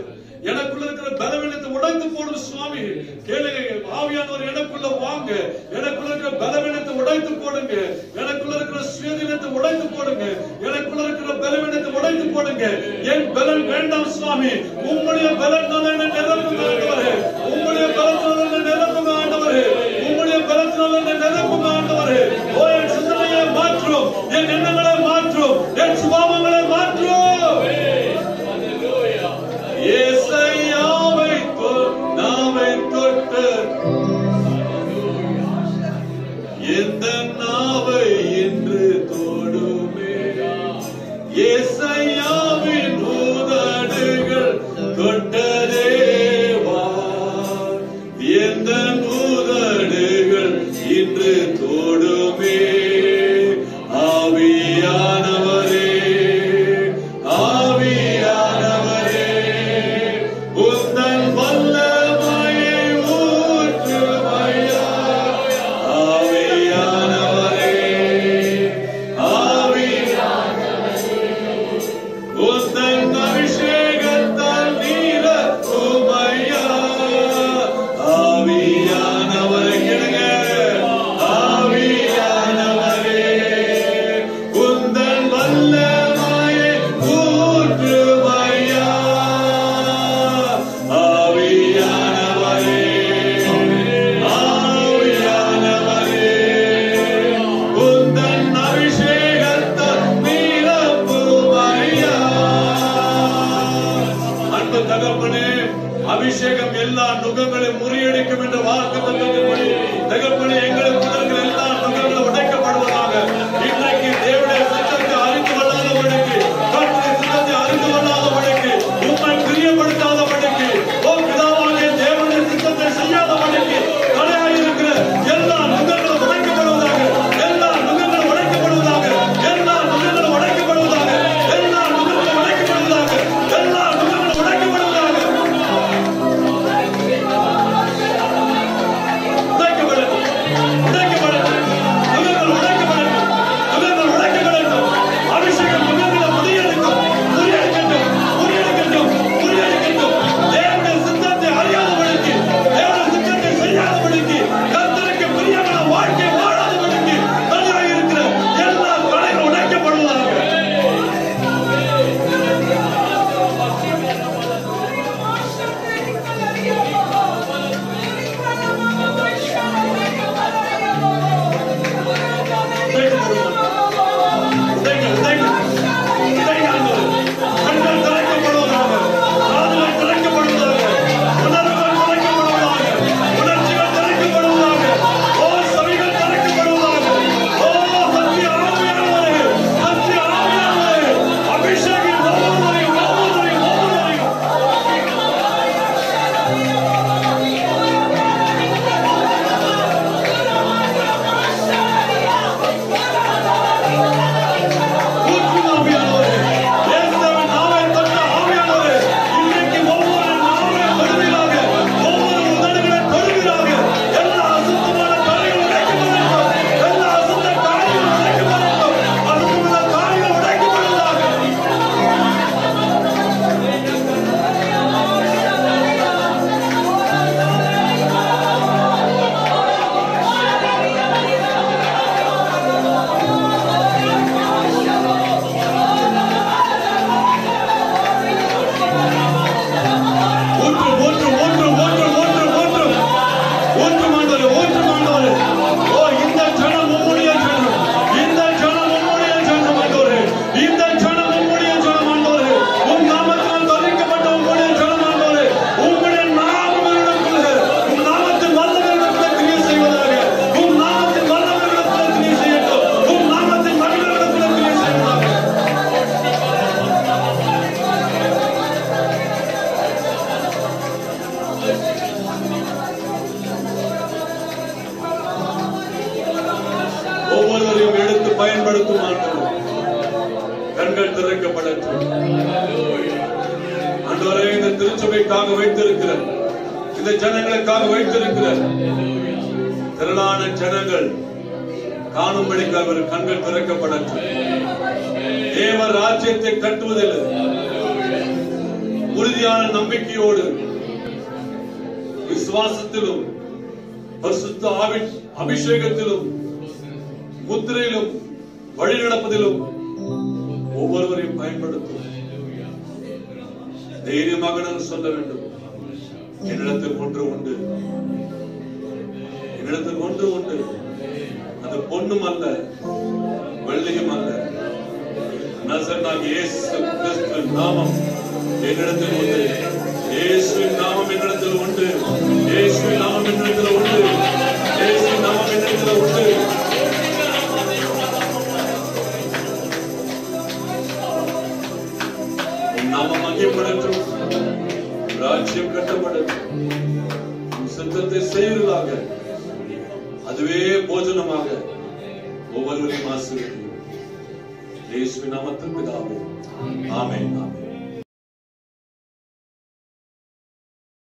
எனக்குள்ள இருக்கிற பலவீனத்தை உடைத்து போடும் சுவாமி. கேளுங்க, ஆவியானவர் எனக்குள்ள வாங்க, எனக்குள்ள இருக்கிற பலவீனத்தை உடைத்து போடுங்க, எனக்குள்ள இருக்கிற சுயதீனத்தை உடைத்து போடுங்க, எனக்குள்ள இருக்கிற பலவீனத்தை உடைத்து போடுங்க. என் பலன் வேண்டாம் சுவாமி, உம்முடைய பலனால என்ன நிரப்புங்க ஆண்டவரே, உம்முடைய பலனால என்ன நிரப்புங்க ஆண்டவரே, உம்முடைய பலனால என்ன நிரப்புங்க ஆண்டவரே. ஓ என் சிந்தனையை மாற்றும், என் எண்ணங்களை மாற்றும், என் சுபாவங்களை மாற்றும். ஏசாயாவை நாவை தொட்டு எந்த நாவை என்று தோடுமே, ஏசாயாவின் உதடுகள் தொட்டதேவா, எந்த உதடுகள் இன்று தோடுமே. ஆவியானவரே, ஆவியானவரே, உந்தன் வல்லமையை ஊற்றுமையா. ஆவியானவரே, ஆவியானவரே, உந்தன் அபிஷேகத்தால் நீரப்புமையா. ஆவியானவரே, கேளுங்க, ஆவியானவரே, உந்தன் வல்லமையை ஊற்றுமையா. ஆவியானவரே, ஆவியானவரே, உந்தன் அபிஷேகத்தால் நிரப்புமையா. அன்பு தகப்பனே, அபிஷேகம் எல்லா நுகங்களை முறியடிக்கும் என்ற வாக்குத்தத்தத்தின்படி தகப்பனே, எங்களுக்கு இருக்கிற எல்லா நுகங்களும் உடைக்கப்படுவதாக. இன்றைக்கு தேவனுடைய சித்தத்தை அறிந்து கொள்ளாதபடிக்கு, கர்த்தருடைய சித்தத்தை அறிந்து கொள்ளாதபடிக்கு, உம்மை பிரியப்படுத்தாதபடிக்கு, ஓ பிதாவாகிய தேவனுடைய சித்தத்தை செய்யாதபடிக்கு தடையாயிருக்கிற எல்லா நுகங்களும் உடைக்கப்படுவதாக. எல்லா நுகங்களும் உடைக்கப்படுவதாக. எல்லா நுகங்களும் உடைக்கப்படுவதாக. எல்லா நுகங்களும் உடைக்கப்படுவதாக. எல்லா நுகங்களும் உடைக்கப்படுவதாக. உடைக்கப்படட்டும், உடைக்கப்படட்டும். பயன்படுத்தும் ஆண்டவர். கண்கள் திறக்கப்படட்டும். ஆண்டவரே, இந்த திருச்சபைக்காக வைத்திருக்கிற, இந்த ஜனங்களுக்காக வைத்திருக்கிற திரளான ஜனங்கள் காணும்படிக்காக ஒரு கண்கள் திறக்கப்படட்டும். தேவ ராஜ்யத்தை கட்டுவதில் உறுதியான நம்பிக்கையோடு விசுவாசத்திலும் பரிசுத்த அபிஷேகத்திலும் முத்திரையிலும் வழி நடப்பதிலும் ஒவ்வொருவரையும் பயன்படுத்தும். தைரியமாக நான் சொல்ல வேண்டும், என்னிடத்தில் ஒன்று உண்டு, என்னிடத்தில் ஒன்று உண்டு. அது பொண்ணும் அல்ல, வெள்ளியும் அல்ல. நசரேயனாகிய இயேசு கிறிஸ்துவின் நாமம் என்னிடத்தில் உண்டு. இயேசுவின் நாமம் என்னிடத்தில் உண்டு. இயேசுவின் நாமம் என்னிடத்தில் உண்டு. இயேசுவின் நாமம் என்னிடத்தில் உண்டு. நாமம் மகிமைப்படட்டும், ராஜ்யம் கட்டப்படட்டும். சித்தத்தை செய்வதாக அதுவே போஜனமாக ஒவ்வொருவரையும் ஆசீர்வதியும். இயேசுவின் நாமத்தில் பிதாவே, ஆமென். ஆமென்.